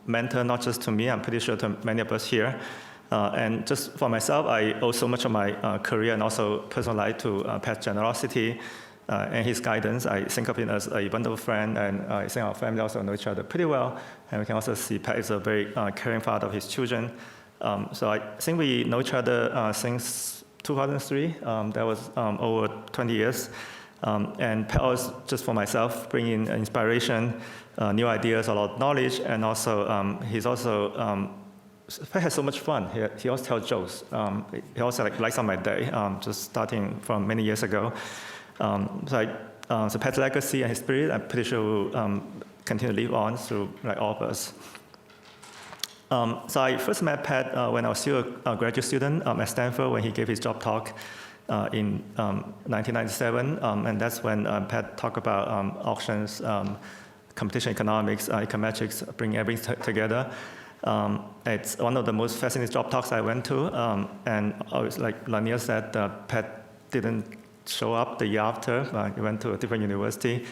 mentor, not just to me, I'm pretty sure to many of us here. And just for myself, I owe so much of my career and also personal life to Pat's generosity, and his guidance, I think of him as a wonderful friend, and I think our family also know each other pretty well. And we can also see Pat is a very caring father of his children. So I think we know each other since 2003. That was over 20 years. And Pat was, just for myself, bringing inspiration, new ideas, a lot of knowledge, and also he's also Pat has so much fun. He always tells jokes. He also lights up my day, just starting from many years ago. So Pat's legacy and his spirit, I'm pretty sure will continue to live on through all of us. So I first met Pat when I was still a graduate student at Stanford when he gave his job talk in 1997, and that's when Pat talked about auctions, competition economics, econometrics, bringing everything together. It's one of the most fascinating job talks I went to, and always, like Lanier said, Pat didn't show up the year after. He went to a different university,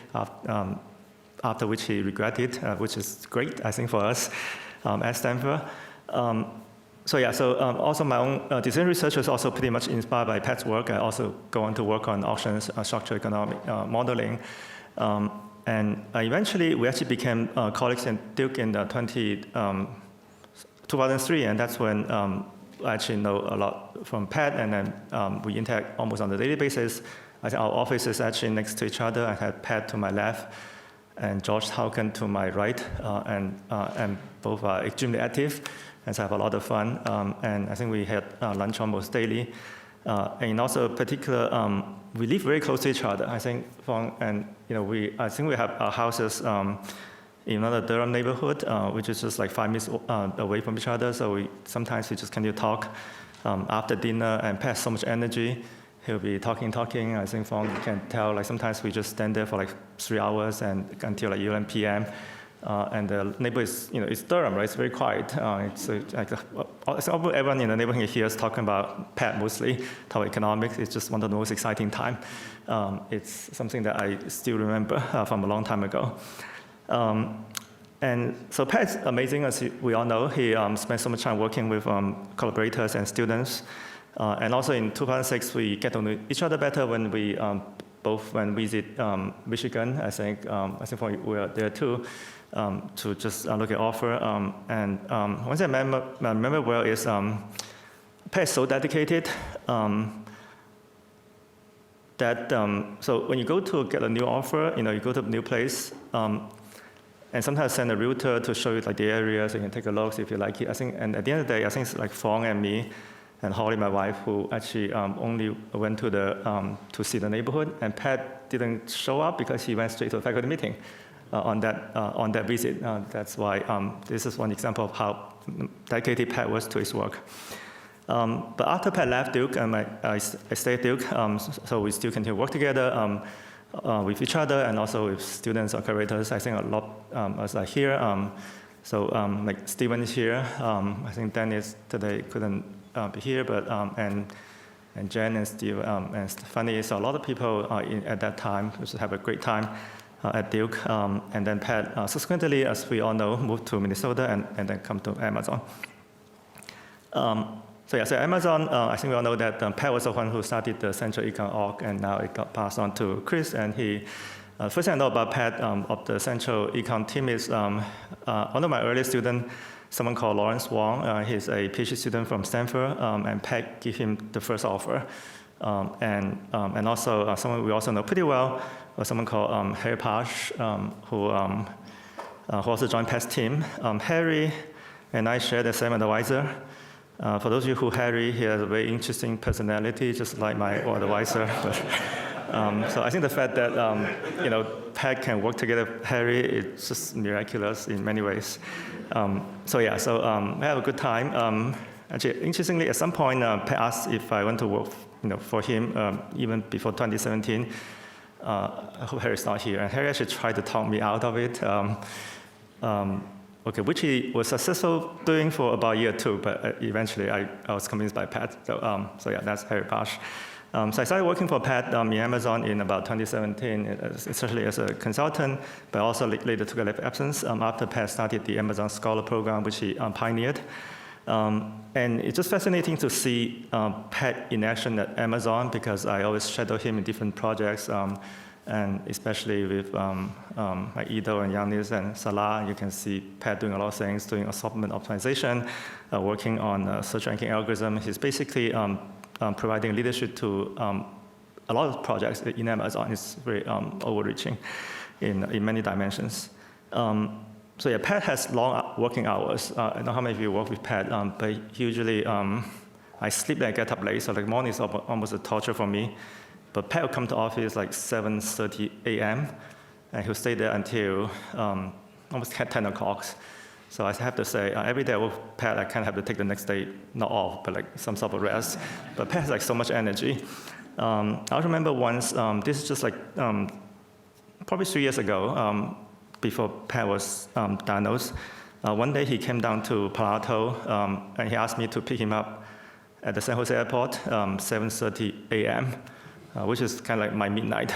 after which he regretted, which is great, I think, for us at Stanford. Also my own design research was also pretty much inspired by Pat's work. I also go on to work on auctions, structural economic modeling. And eventually, we actually became colleagues in Duke in 2003, and that's when I actually know a lot from Pat, and then we interact almost on a daily basis. I think our office is actually next to each other. I had Pat to my left, and George Hauken to my right, and both are extremely active, and so I have a lot of fun. And I think we had lunch almost daily. And also, particular, we live very close to each other. I think, I think we have our houses in another Durham neighborhood, which is just like 5 minutes away from each other. So sometimes we just continue to talk after dinner, and Pat has so much energy. He'll be talking. I think Fong can tell, sometimes we just stand there for 3 hours and until 11 p.m. And the neighbor is, it's Durham, right? It's very quiet. Everyone in the neighborhood here is talking about Pat mostly, talk about economics. It's just one of the most exciting time. It's something that I still remember from a long time ago. And so Pat's amazing, as we all know. He spent so much time working with collaborators and students. And also in 2006, we get to know each other better when we both went visit Michigan. I think we were there too, to just look at offer. And one thing I remember well is Pat is so dedicated that so when you go to get a new offer, you go to a new place, and sometimes send a realtor to show you the area so you can take a look, see if you like it. I think, and at the end of the day, I think it's Fong and me and Holly, my wife, who actually only went to to see the neighborhood. And Pat didn't show up because he went straight to a faculty meeting on that visit. That's why this is one example of how dedicated Pat was to his work. But after Pat left Duke, I stayed at Duke, so we still continue to work together with each other and also with students or curators. I think a lot as I hear. Like Stephen is here. I think Dennis today couldn't be here, but and Jen and Steve and Stephanie. So a lot of people at that time just have a great time at Duke. And then Pat subsequently, as we all know, moved to Minnesota and then come to Amazon. So Amazon, I think we all know that Pat was the one who started the Central Econ org, and now it got passed on to Chris. And he, first thing I know about Pat of the Central Econ team is one of my early students, someone called Lawrence Wong. He's a PhD student from Stanford, and Pat gave him the first offer. And also someone we also know pretty well, someone called Harry Pash, who also joined Pat's team. Harry and I share the same advisor. For those of you who Harry, he has a very interesting personality, just like my old advisor. So I think the fact that Pat can work together with Harry is just miraculous in many ways. We have a good time. Actually, interestingly, at some point, Pat asked if I want to work, for him, even before 2017. I hope Harry's not here. And Harry actually tried to talk me out of it. Which he was successful doing for about a year or two, but eventually I was convinced by Pat. So that's Harry Pash. So I started working for Pat in Amazon in about 2017, essentially as a consultant, but also later took a leave of absence after Pat started the Amazon Scholar program, which he pioneered. And it's just fascinating to see Pat in action at Amazon, because I always shadow him in different projects, and especially with like Ido and Yannis and Salah. You can see Pat doing a lot of things, doing assortment optimization, working on search ranking algorithm. He's basically providing leadership to a lot of projects in Amazon. It's very overreaching in many dimensions. So yeah, Pat has long working hours. I don't know how many of you work with Pat, but usually I sleep and I get up late, so like morning is almost a torture for me. But Pat will come to office like 7:30 a.m., and he'll stay there until almost 10 o'clock. So I have to say, every day I work with Pat, I kind of have to take the next day, not off, but like some sort of rest. But Pat has like so much energy. I remember once, this is just like probably 3 years ago, before Pat was diagnosed. One day he came down to Palo Alto, and he asked me to pick him up at the San Jose airport, 7:30 a.m., which is kind of like my midnight.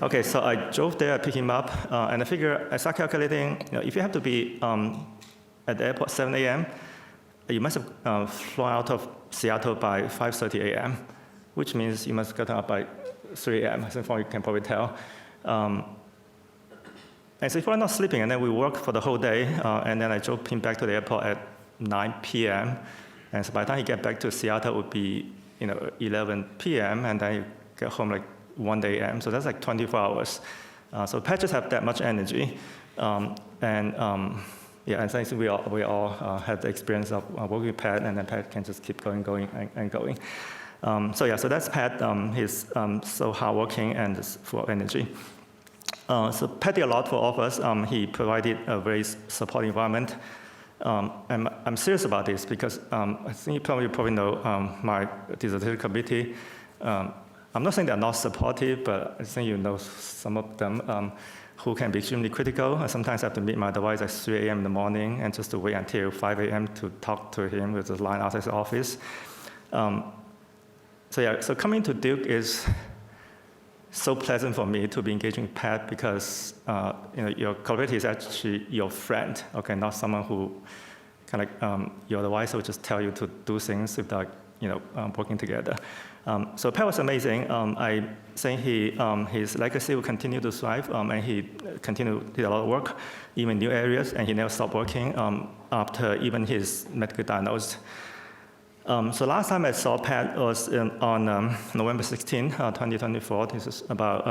Okay, so I drove there, I picked him up, and I figure, I start calculating, if you have to be at the airport 7 a.m., you must have flown out of Seattle by 5:30 a.m., which means you must get up by 3 a.m., as you can probably tell. And so if we're not sleeping, and then we work for the whole day, and then I drove him back to the airport at 9 p.m., and so by the time he get back to Seattle, it would be 11 p.m., and then he get home like 1 a.m., so that's like 24 hours. So Pat just have that much energy, and I think we all have the experience of working with Pat, and then Pat can just keep going and going. So that's Pat. He's so hardworking and full of energy. So Pat did a lot for all of us. He provided a very supportive environment. And I'm serious about this because I think you probably know my dissertation committee. I'm not saying they're not supportive, but I think you know some of them who can be extremely critical. I sometimes have to meet my advisor at 3 a.m. in the morning and just to wait until 5 a.m. to talk to him with the line outside his office. So coming to Duke is so pleasant for me to be engaging with Pat because your collaborator is actually your friend, okay, not someone who kind of your advisor will just tell you to do things without working together. So Pat was amazing. I think his legacy will continue to thrive, and he did a lot of work, even new areas, and he never stopped working after even his medical diagnosis. So last time I saw Pat was on November 16, 2024. This is about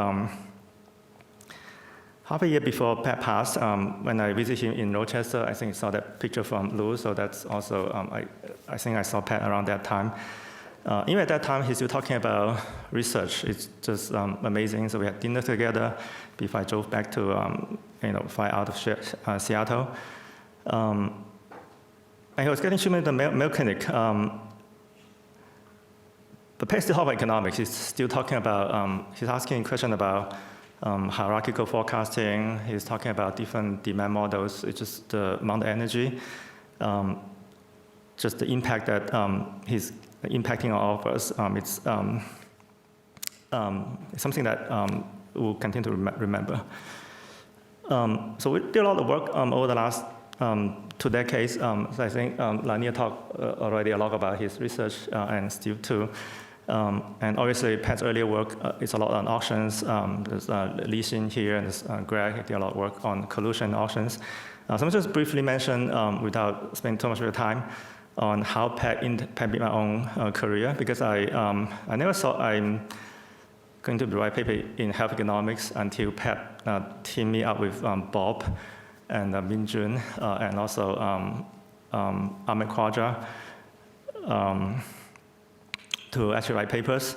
half a year before Pat passed. When I visited him in Rochester, I think I saw that picture from Lou, so that's also, I think I saw Pat around that time. Even at that time, he's still talking about research. It's just amazing. So we had dinner together before I drove back to fly out of Seattle. And he was getting treatment at the Mayo Clinic. But Pat still talking about economics. He's still talking about, he's asking a question about hierarchical forecasting. He's talking about different demand models. It's just the amount of energy, just the impact that he's impacting on all of us. It's something that we'll continue to remember. So we did a lot of work over the last 2 decades. So I think Lanier talked already a lot about his research, and Steve too. And obviously, Pat's earlier work is a lot on auctions. There's Lee Xin here, and there's Greg. He did a lot of work on collusion auctions. So I'm just briefly mention, without spending too much of your time, on how Pat impacted my own career, because I never thought I'm going to write a paper in health economics until Pat teamed me up with Bob and Min Jun, and also Ahmed Khwaja, to actually write papers.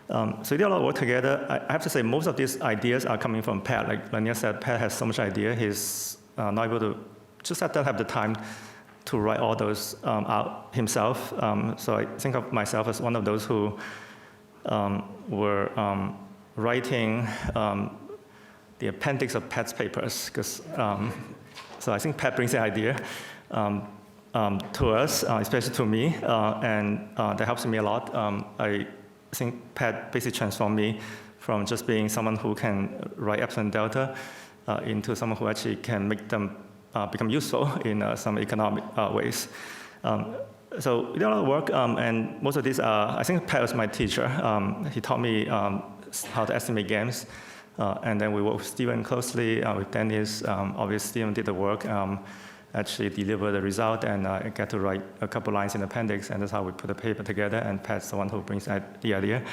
So we did a lot of work together. I have to say most of these ideas are coming from Pat. Like Lanier said, Pat has so much idea. He's not able to, just doesn't have the time to write all those out himself. So I think of myself as one of those who were writing the appendix of Pat's papers. So I think Pat brings the idea to us, especially to me, and that helps me a lot. I think Pat basically transformed me from just being someone who can write epsilon and delta into someone who actually can make them become useful in some economic ways. So we did a lot of work, and most of these are, I think Pat was my teacher. He taught me how to estimate games. And then we worked with Steven closely, with Dennis. Obviously, Steven did the work, actually deliver the result, and I get to write a couple lines in the appendix, and that's how we put the paper together, and Pat's the one who brings out the idea.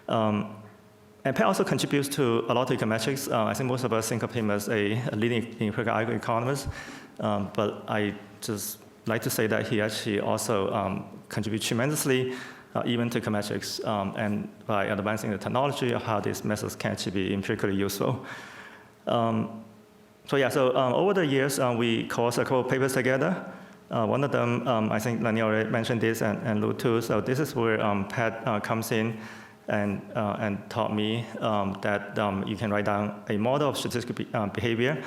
And Pat also contributes to a lot of econometrics. I think most of us think of him as a leading empirical economist, but I just like to say that he actually also contributes tremendously, even to econometrics, and by advancing the technology of how these methods can actually be empirically useful. So over the years, we co-authored a couple of papers together. One of them, I think Lanier already mentioned this, and Lou too. So this is where Pat comes in and taught me that you can write down a model of statistical behavior,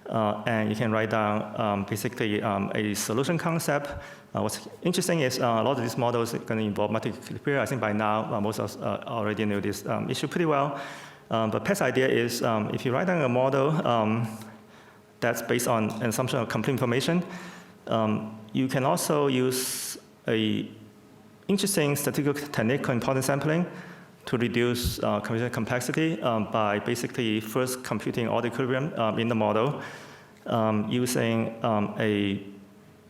and you can write down basically a solution concept. What's interesting is a lot of these models are going to involve multi-criteria. I think by now, most of us already knew this issue pretty well. But Pat's idea is if you write down a model that's based on an assumption of complete information, you can also use a interesting statistical technique called importance sampling to reduce computational complexity by basically first computing all the equilibrium in the model using a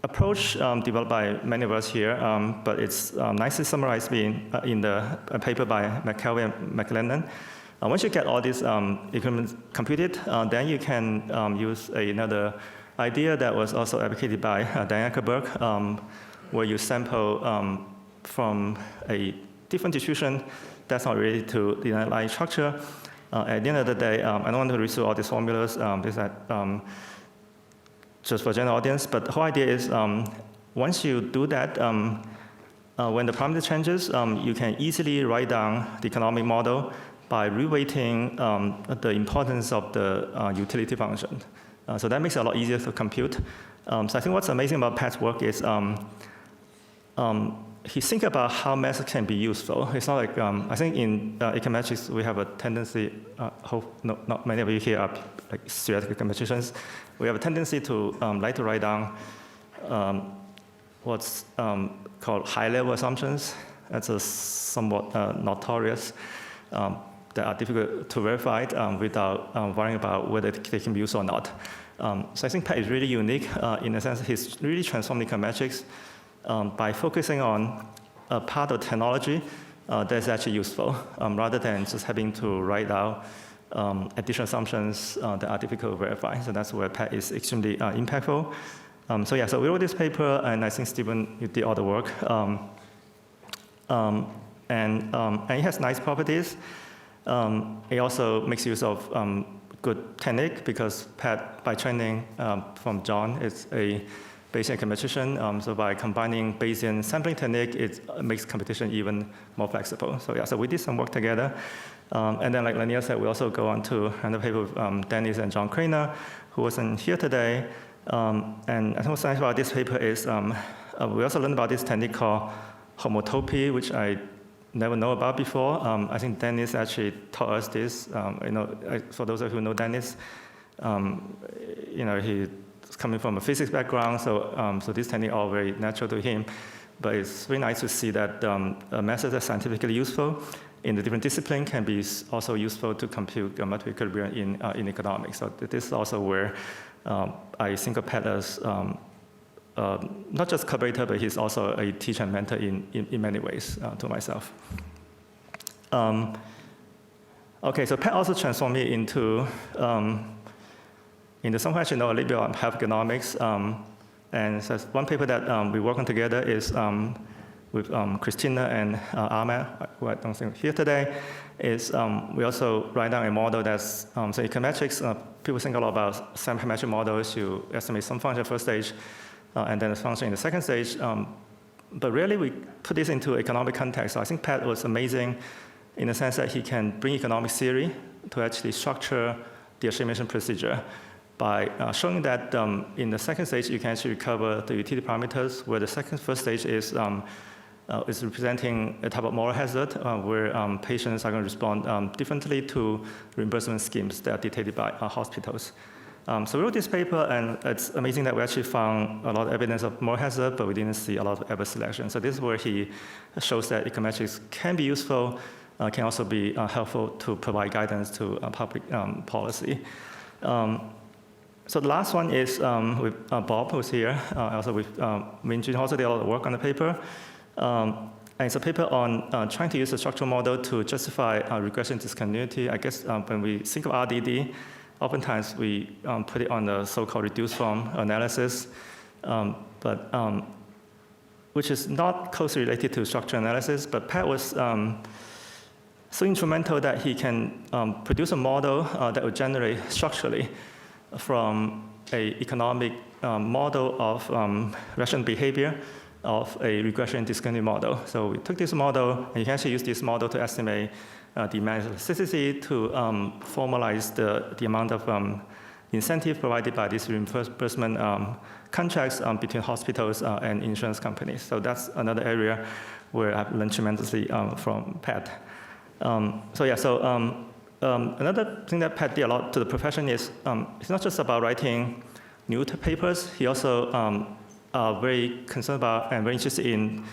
approach developed by many of us here, but it's nicely summarized in the paper by McKelvey and McLennan. Once you get all these equilibriums computed, then you can use another idea that was also advocated by Dan Eckerberg, where you sample from a different distribution that's not related to the underlying structure. At the end of the day, I don't want to read through all these formulas. These are just for general audience, but the whole idea is once you do that, when the parameter changes, you can easily write down the economic model by reweighting the importance of the utility function. So that makes it a lot easier to compute. So I think what's amazing about Pat's work is he thinks about how methods can be useful. It's not like, I think in econometrics, we have a tendency, not many of you here are like theoretical econometricians. We have a tendency to like to write down what's called high-level assumptions. That's a somewhat notorious that are difficult to verify without worrying about whether they can be used or not. So I think Pat is really unique in the sense he's really transformed econometrics by focusing on a part of technology that's actually useful, rather than just having to write out additional assumptions that are difficult to verify. So that's where Pat is extremely impactful. So we wrote this paper, and I think Stephen, you did all the work. And it has nice properties. It also makes use of good technique because Pat, by training from John, is a Bayesian econometrician. So by combining Bayesian sampling technique, it makes computation even more flexible. So we did some work together. And then, like Lanier said, we also go on to another paper with Dennis and John Craner, who wasn't here today. And I think what's nice about this paper is we also learned about this technique called homotopy, which I never know about before. I think Dennis actually taught us this. For those of you who know Dennis, he's coming from a physics background, so this technique all very natural to him. But it's very nice to see that a method that's scientifically useful in the different discipline can be also useful to compute multiple equilibrium in economics. So this is also where I think of Pat as not just collaborator, but he's also a teacher and mentor in many ways to myself. Okay, so Pat also transformed me into someone actually know a little bit about health economics. And so one paper that we work on together is with Christina and Ahmed, who I don't think here today, is we also write down a model that's, so econometrics, people think a lot about sample metric models. You estimate some function first stage, and then a function in the second stage. But really, we put this into economic context. So I think Pat was amazing in the sense that he can bring economic theory to actually structure the estimation procedure by showing that in the second stage, you can actually recover the utility parameters, where the first stage is representing a type of moral hazard, where patients are going to respond differently to reimbursement schemes that are dictated by hospitals. So we wrote this paper, and it's amazing that we actually found a lot of evidence of moral hazard, but we didn't see a lot of adverse selection. So this is where he shows that econometrics can be useful, can also be helpful to provide guidance to public policy. So the last one is with Bob, who's here, also with Minjin, also did a lot of work on the paper. And it's a paper on trying to use a structural model to justify regression discontinuity. I guess when we think of RDD, oftentimes we put it on the so-called reduced form analysis, which is not closely related to structural analysis, but Pat was so instrumental that he can produce a model that would generate structurally from an economic model of rational behavior of a regression discontinuity model. So we took this model, and you can actually use this model to estimate demand elasticity, to formalize the amount of incentive provided by these reimbursement contracts between hospitals and insurance companies. So that's another area where I've learned tremendously from Pat. Another thing that Pat did a lot to the profession is it's not just about writing new papers. He also very concerned about and very interested in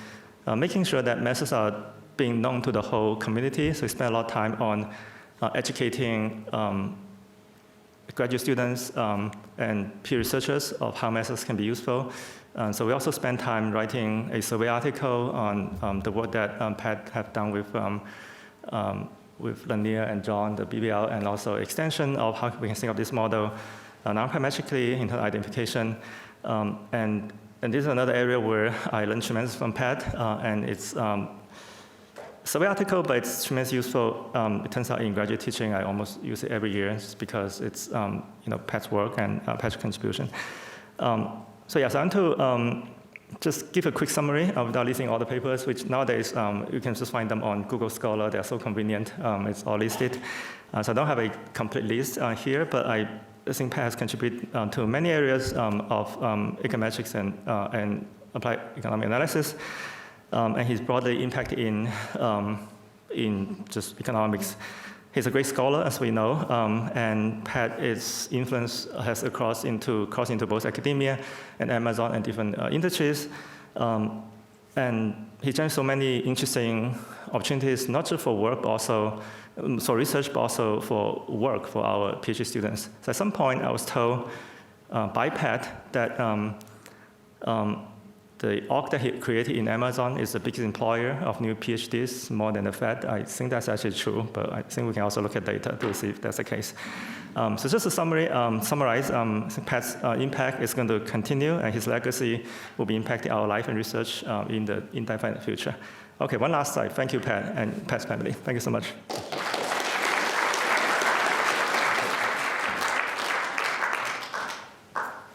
making sure that methods are being known to the whole community. So we spent a lot of time on educating graduate students and peer researchers of how methods can be useful. So we also spent time writing a survey article on the work that Pat have done with Lanier and John, the BBL, and also extension of how we can think of this model non-parametrically in terms of identification. And this is another area where I learned tremendously from Pat, and it's survey article, but it's tremendously useful. It turns out in graduate teaching, I almost use it every year just because it's Pat's work and Pat's contribution. So I want to just give a quick summary without listing all the papers, which nowadays you can just find them on Google Scholar. They're so convenient. It's all listed. So I don't have a complete list here, but I think Pat has contributed to many areas of econometrics and applied economic analysis. And he's broadly impacted in just economics. He's a great scholar, as we know, and Pat's influence has crossed into both academia and Amazon and different industries. And he generated so many interesting opportunities, not just for work, but also for research, but also for work for our PhD students. So at some point, I was told by Pat that the org that he created in Amazon is the biggest employer of new PhDs, more than the Fed. I think that's actually true, but I think we can also look at data to see if that's the case. So just to summarize, I think Pat's impact is going to continue, and his legacy will be impacting our life and research in the indefinite future. Okay, one last slide. Thank you, Pat, and Pat's family. Thank you so much.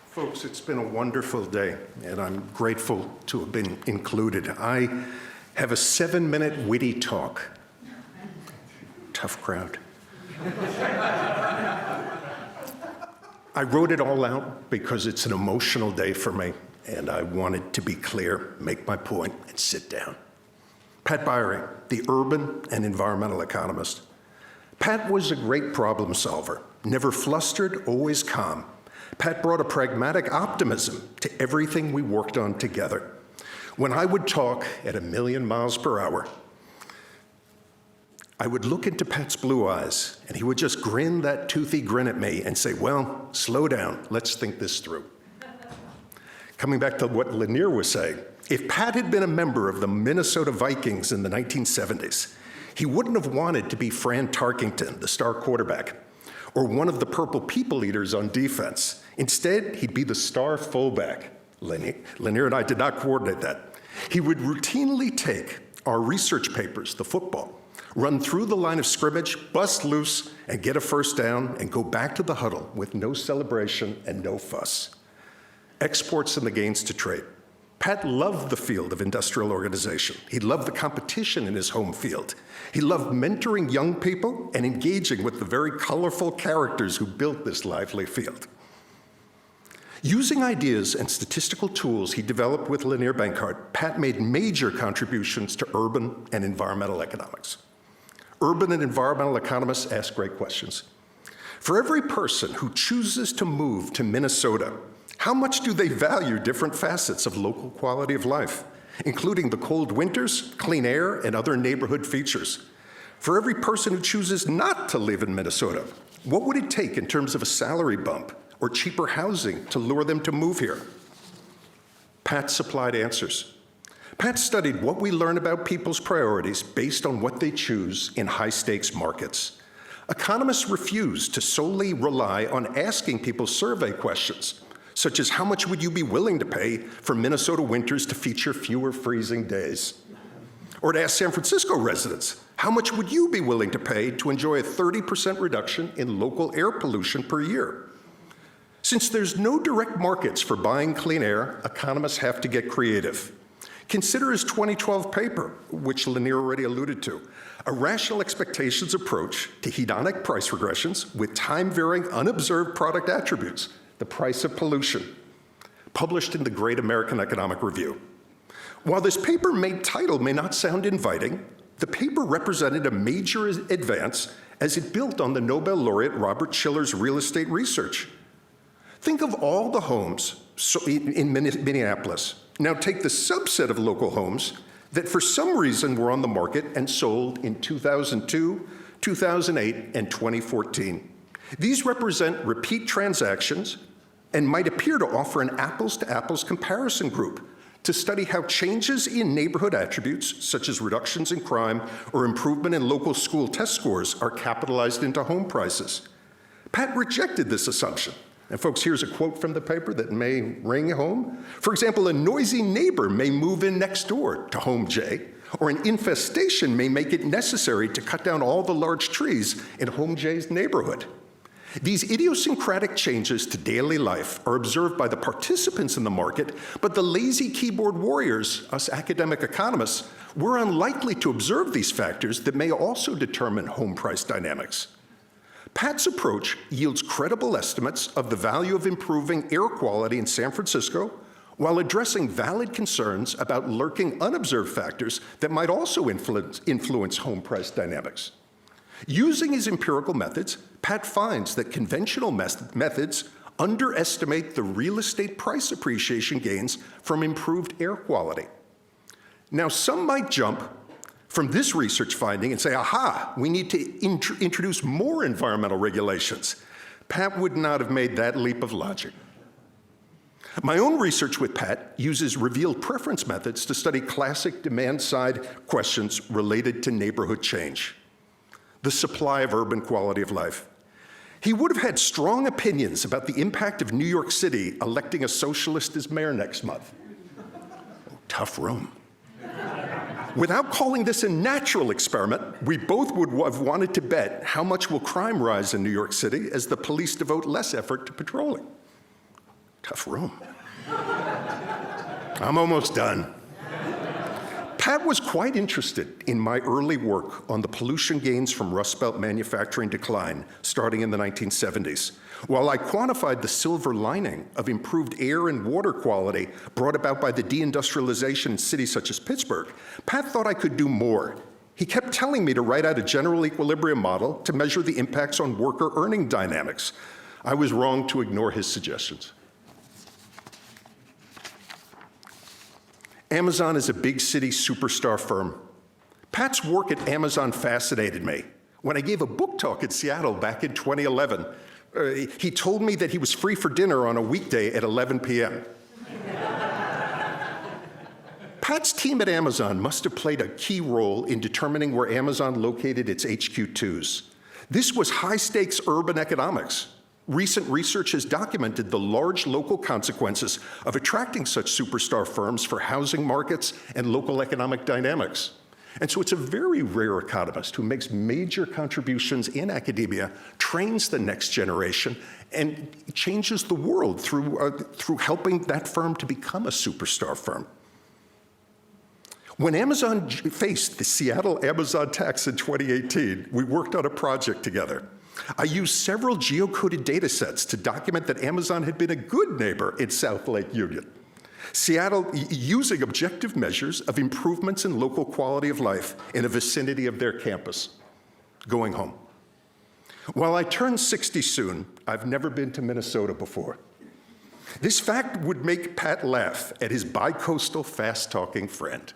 Folks, it's been a wonderful day, and I'm grateful to have been included. I have a 7-minute witty talk. Tough crowd. I wrote it all out because it's an emotional day for me, and I wanted to be clear, make my point, and sit down. Pat Bajari, the urban and environmental economist. Pat was a great problem solver, never flustered, always calm. Pat brought a pragmatic optimism to everything we worked on together. When I would talk at 1,000,000 miles per hour, I would look into Pat's blue eyes, and he would just grin that toothy grin at me and say, well, slow down, let's think this through. Coming back to what Lanier was saying, if Pat had been a member of the Minnesota Vikings in the 1970s, he wouldn't have wanted to be Fran Tarkington, the star quarterback, or one of the purple people eaters on defense. Instead, he'd be the star fullback. Lanier and I did not coordinate that. He would routinely take our research papers, the football, run through the line of scrimmage, bust loose, and get a first down, and go back to the huddle with no celebration and no fuss. Exports and the gains to trade. Pat loved the field of industrial organization. He loved the competition in his home field. He loved mentoring young people and engaging with the very colorful characters who built this lively field. Using ideas and statistical tools he developed with Lanier Benkard, Pat made major contributions to urban and environmental economics. Urban and environmental economists ask great questions. For every person who chooses to move to Minnesota, how much do they value different facets of local quality of life, including the cold winters, clean air, and other neighborhood features? For every person who chooses not to live in Minnesota, what would it take in terms of a salary bump or cheaper housing to lure them to move here? Pat supplied answers. Pat studied what we learn about people's priorities based on what they choose in high-stakes markets. Economists refuse to solely rely on asking people survey questions, such as how much would you be willing to pay for Minnesota winters to feature fewer freezing days? Or to ask San Francisco residents, how much would you be willing to pay to enjoy a 30% reduction in local air pollution per year? Since there's no direct markets for buying clean air, economists have to get creative. Consider his 2012 paper, which Lanier already alluded to, a rational expectations approach to hedonic price regressions with time-varying unobserved product attributes, the price of pollution, published in the Great American Economic Review. While this paper title may not sound inviting, the paper represented a major advance as it built on the Nobel laureate Robert Shiller's real estate research. Think of all the homes in Minneapolis. Now take the subset of local homes that for some reason were on the market and sold in 2002, 2008, and 2014. These represent repeat transactions and might appear to offer an apples-to-apples comparison group to study how changes in neighborhood attributes, such as reductions in crime or improvement in local school test scores, are capitalized into home prices. Pat rejected this assumption. And folks, here's a quote from the paper that may ring home. For example, a noisy neighbor may move in next door to Home J, or an infestation may make it necessary to cut down all the large trees in Home J's neighborhood. These idiosyncratic changes to daily life are observed by the participants in the market, but the lazy keyboard warriors, us academic economists, we're unlikely to observe these factors that may also determine home price dynamics. Pat's approach yields credible estimates of the value of improving air quality in San Francisco while addressing valid concerns about lurking unobserved factors that might also influence home price dynamics. Using his empirical methods, Pat finds that conventional methods underestimate the real estate price appreciation gains from improved air quality. Now, some might jump from this research finding and say, aha, we need to introduce more environmental regulations. Pat would not have made that leap of logic. My own research with Pat uses revealed preference methods to study classic demand-side questions related to neighborhood change, the supply of urban quality of life. He would have had strong opinions about the impact of New York City electing a socialist as mayor next month. Oh, tough room. Without calling this a natural experiment, we both would have wanted to bet how much will crime rise in New York City as the police devote less effort to patrolling. Tough room. I'm almost done. Pat was quite interested in my early work on the pollution gains from Rust Belt manufacturing decline starting in the 1970s. While I quantified the silver lining of improved air and water quality brought about by the deindustrialization in cities such as Pittsburgh, Pat thought I could do more. He kept telling me to write out a general equilibrium model to measure the impacts on worker earning dynamics. I was wrong to ignore his suggestions. Amazon is a big city superstar firm. Pat's work at Amazon fascinated me. When I gave a book talk in Seattle back in 2011, he told me that he was free for dinner on a weekday at 11 p.m. Pat's team at Amazon must have played a key role in determining where Amazon located its HQ2s. This was high-stakes urban economics. Recent research has documented the large local consequences of attracting such superstar firms for housing markets and local economic dynamics. And so it's a very rare economist who makes major contributions in academia, trains the next generation, and changes the world through helping that firm to become a superstar firm. When Amazon faced the Seattle Amazon tax in 2018, we worked on a project together. I used several geocoded data sets to document that Amazon had been a good neighbor in South Lake Union. Seattle, using objective measures of improvements in local quality of life in the vicinity of their campus. Going home. While I turn 60 soon, I've never been to Minnesota before. This fact would make Pat laugh at his bi-coastal, fast-talking friend.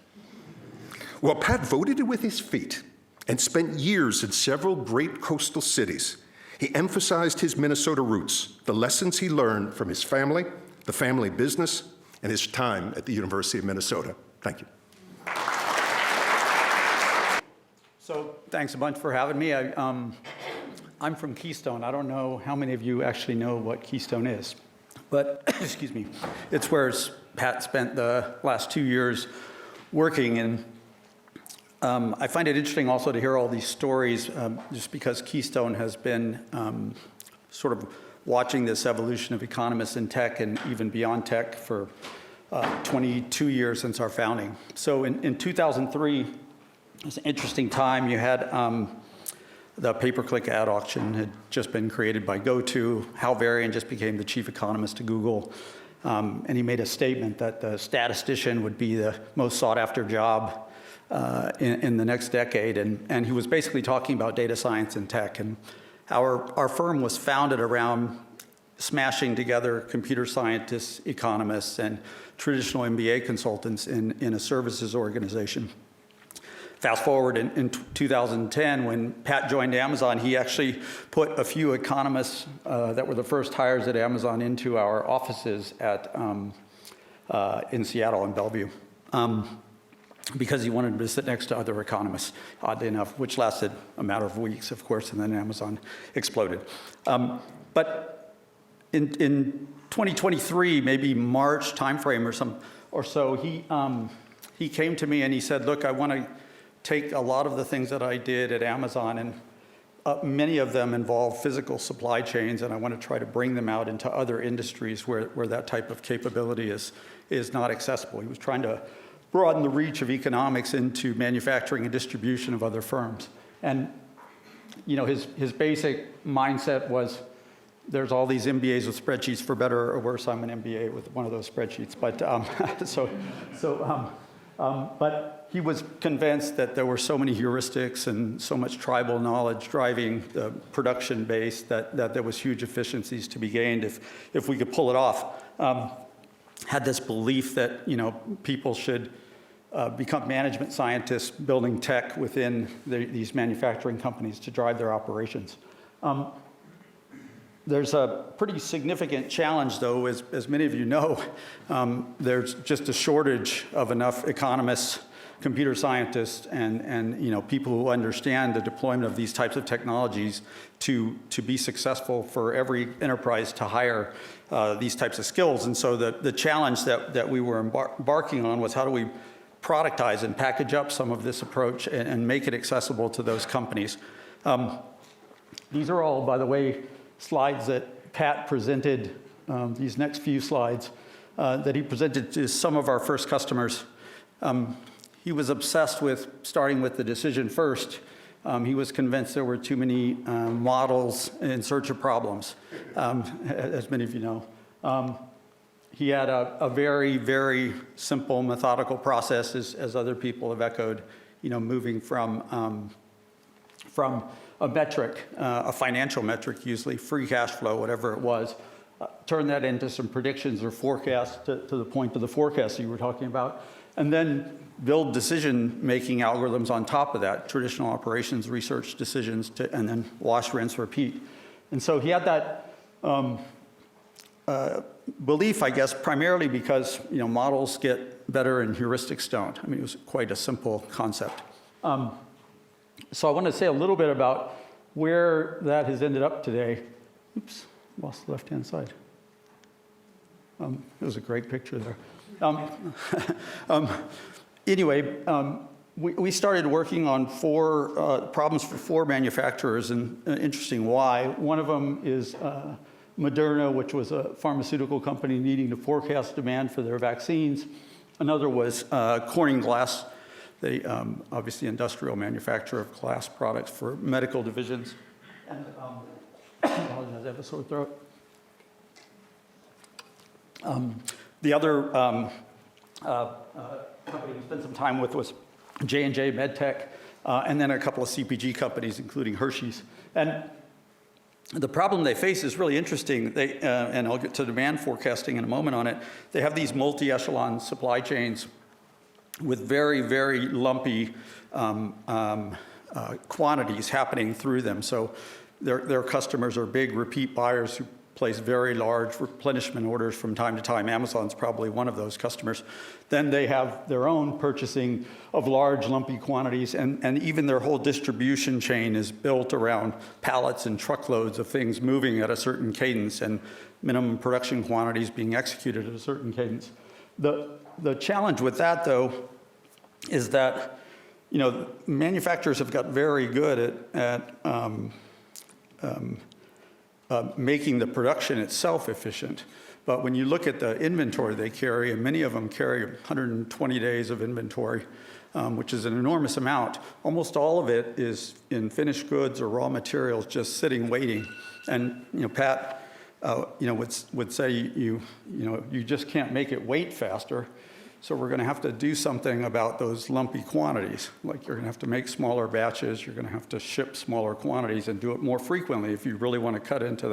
While Pat voted with his feet and spent years in several great coastal cities, he emphasized his Minnesota roots, the lessons he learned from his family, the family business, and his time at the University of Minnesota. Thank you. So thanks a bunch for having me. I'm from Keystone. I don't know how many of you actually know what Keystone is, but excuse me, it's where Pat spent the last 2 years working. And I find it interesting also to hear all these stories, just because Keystone has been sort of watching this evolution of economists in tech and even beyond tech for 22 years since our founding. So in 2003, it was an interesting time. You had the pay-per-click ad auction had just been created by GoTo. Hal Varian just became the chief economist at Google. And he made a statement that the statistician would be the most sought-after job in the next decade. And he was basically talking about data science and tech. And our firm was founded around smashing together computer scientists, economists, and traditional MBA consultants in a services organization. Fast forward in 2010, when Pat joined Amazon, he actually put a few economists that were the first hires at Amazon into our offices in Seattle and Bellevue, because he wanted to sit next to other economists, oddly enough, which lasted a matter of weeks, of course, and then Amazon exploded. But in 2023, maybe March timeframe or so, he came to me and he said, look, I want to take a lot of the things that I did at Amazon, and many of them involve physical supply chains, and I want to try to bring them out into other industries where that type of capability is not accessible. He was trying to broaden the reach of economics into manufacturing and distribution of other firms. And his basic mindset was, there's all these MBAs with spreadsheets. For better or worse, I'm an MBA with one of those spreadsheets. But but he was convinced that there were so many heuristics and so much tribal knowledge driving the production base that there was huge efficiencies to be gained if we could pull it off. Had this belief that people should become management scientists building tech within these manufacturing companies to drive their operations. There's a pretty significant challenge, though, as many of you know. There's just a shortage of enough economists, computer scientists, and people who understand the deployment of these types of technologies to be successful for every enterprise to hire these types of skills. And so the challenge that we were embarking on was, how do we productize and package up some of this approach and make it accessible to those companies? These are all, by the way, slides that Pat presented, these next few slides, that he presented to some of our first customers. He was obsessed with starting with the decision first. He was convinced there were too many models in search of problems, as many of you know. He had a very, very simple methodical process, as other people have echoed, moving from a metric, a financial metric usually, free cash flow, whatever it was, turn that into some predictions or forecasts to the point of the forecast you were talking about, and then build decision-making algorithms on top of that, traditional operations, research decisions, and then wash, rinse, repeat. And so he had that belief, I guess, primarily because models get better and heuristics don't. I mean, it was quite a simple concept. So I want to say a little bit about where that has ended up today. Oops, lost the left-hand side. It was a great picture there. Anyway, we started working on 4 problems for 4 manufacturers, and interesting why. One of them is Moderna, which was a pharmaceutical company needing to forecast demand for their vaccines. Another was Corning Glass, the obviously industrial manufacturer of glass products for medical divisions. And I have a sore throat. The other company we spent some time with was J&J MedTech, and then a couple of CPG companies, including Hershey's. And The problem they face is really interesting. And I'll get to demand forecasting in a moment on it. They have these multi-echelon supply chains with very, very lumpy quantities happening through them. So their customers are big repeat buyers who place very large replenishment orders from time to time. Amazon's probably one of those customers. Then they have their own purchasing of large lumpy quantities, and even their whole distribution chain is built around pallets and truckloads of things moving at a certain cadence and minimum production quantities being executed at a certain cadence. The challenge with that, though, is that manufacturers have got very good at making the production itself efficient. But when you look at the inventory they carry, and many of them carry 120 days of inventory, which is an enormous amount, almost all of it is in finished goods or raw materials just sitting waiting. And Pat would say you just can't make it wait faster. So we're going to have to do something about those lumpy quantities. Like you're going to have to make smaller batches, you're going to have to ship smaller quantities and do it more frequently if you really want to cut into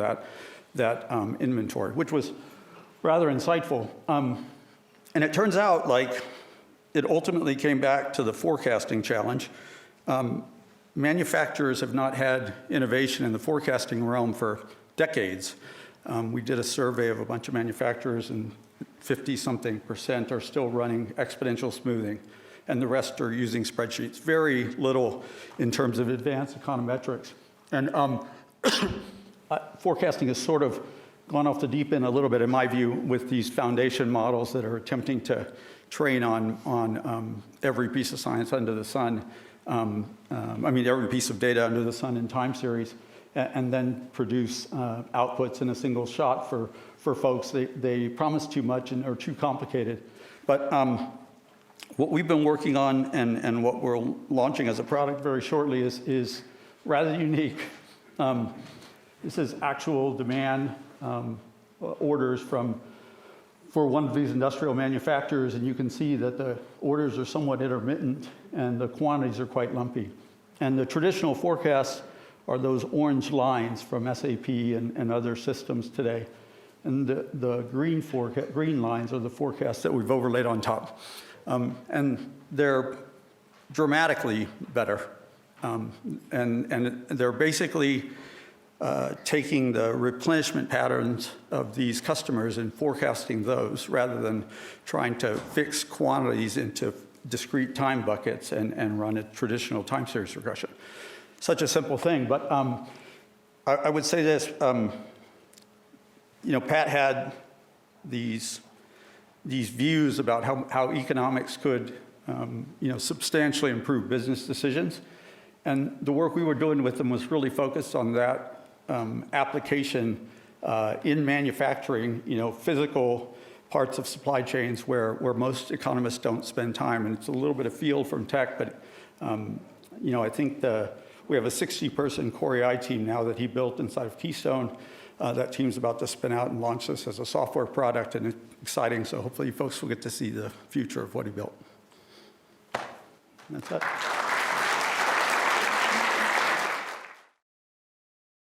that inventory, which was rather insightful. And it turns out like it ultimately came back to the forecasting challenge. Manufacturers have not had innovation in the forecasting realm for decades. We did a survey of a bunch of manufacturers, and 50-something% are still running exponential smoothing, and the rest are using spreadsheets. Very little in terms of advanced econometrics. And forecasting has sort of gone off the deep end a little bit, in my view, with these foundation models that are attempting to train on every piece of science under the sun. Every piece of data under the sun in time series, and then produce outputs in a single shot for folks. They promise too much and are too complicated. But what we've been working on and what we're launching as a product very shortly is rather unique. This is actual demand orders for one of these industrial manufacturers, and you can see that the orders are somewhat intermittent and the quantities are quite lumpy. And the traditional forecasts are those orange lines from SAP and other systems today. And the green lines are the forecasts that we've overlaid on top. And they're dramatically better. And they're basically taking the replenishment patterns of these customers and forecasting those rather than trying to fix quantities into discrete time buckets and run a traditional time series regression. Such a simple thing, but I would say this, Pat had these views about how economics could substantially improve business decisions. And the work we were doing with them was really focused on that application in manufacturing, physical parts of supply chains where most economists don't spend time. And it's a little bit of field from tech, but I think we have a 60-person Core AI team now that he built inside of Keystone. That team's about to spin out and launch this as a software product, and it's exciting. So hopefully you folks will get to see the future of what he built. And that's it.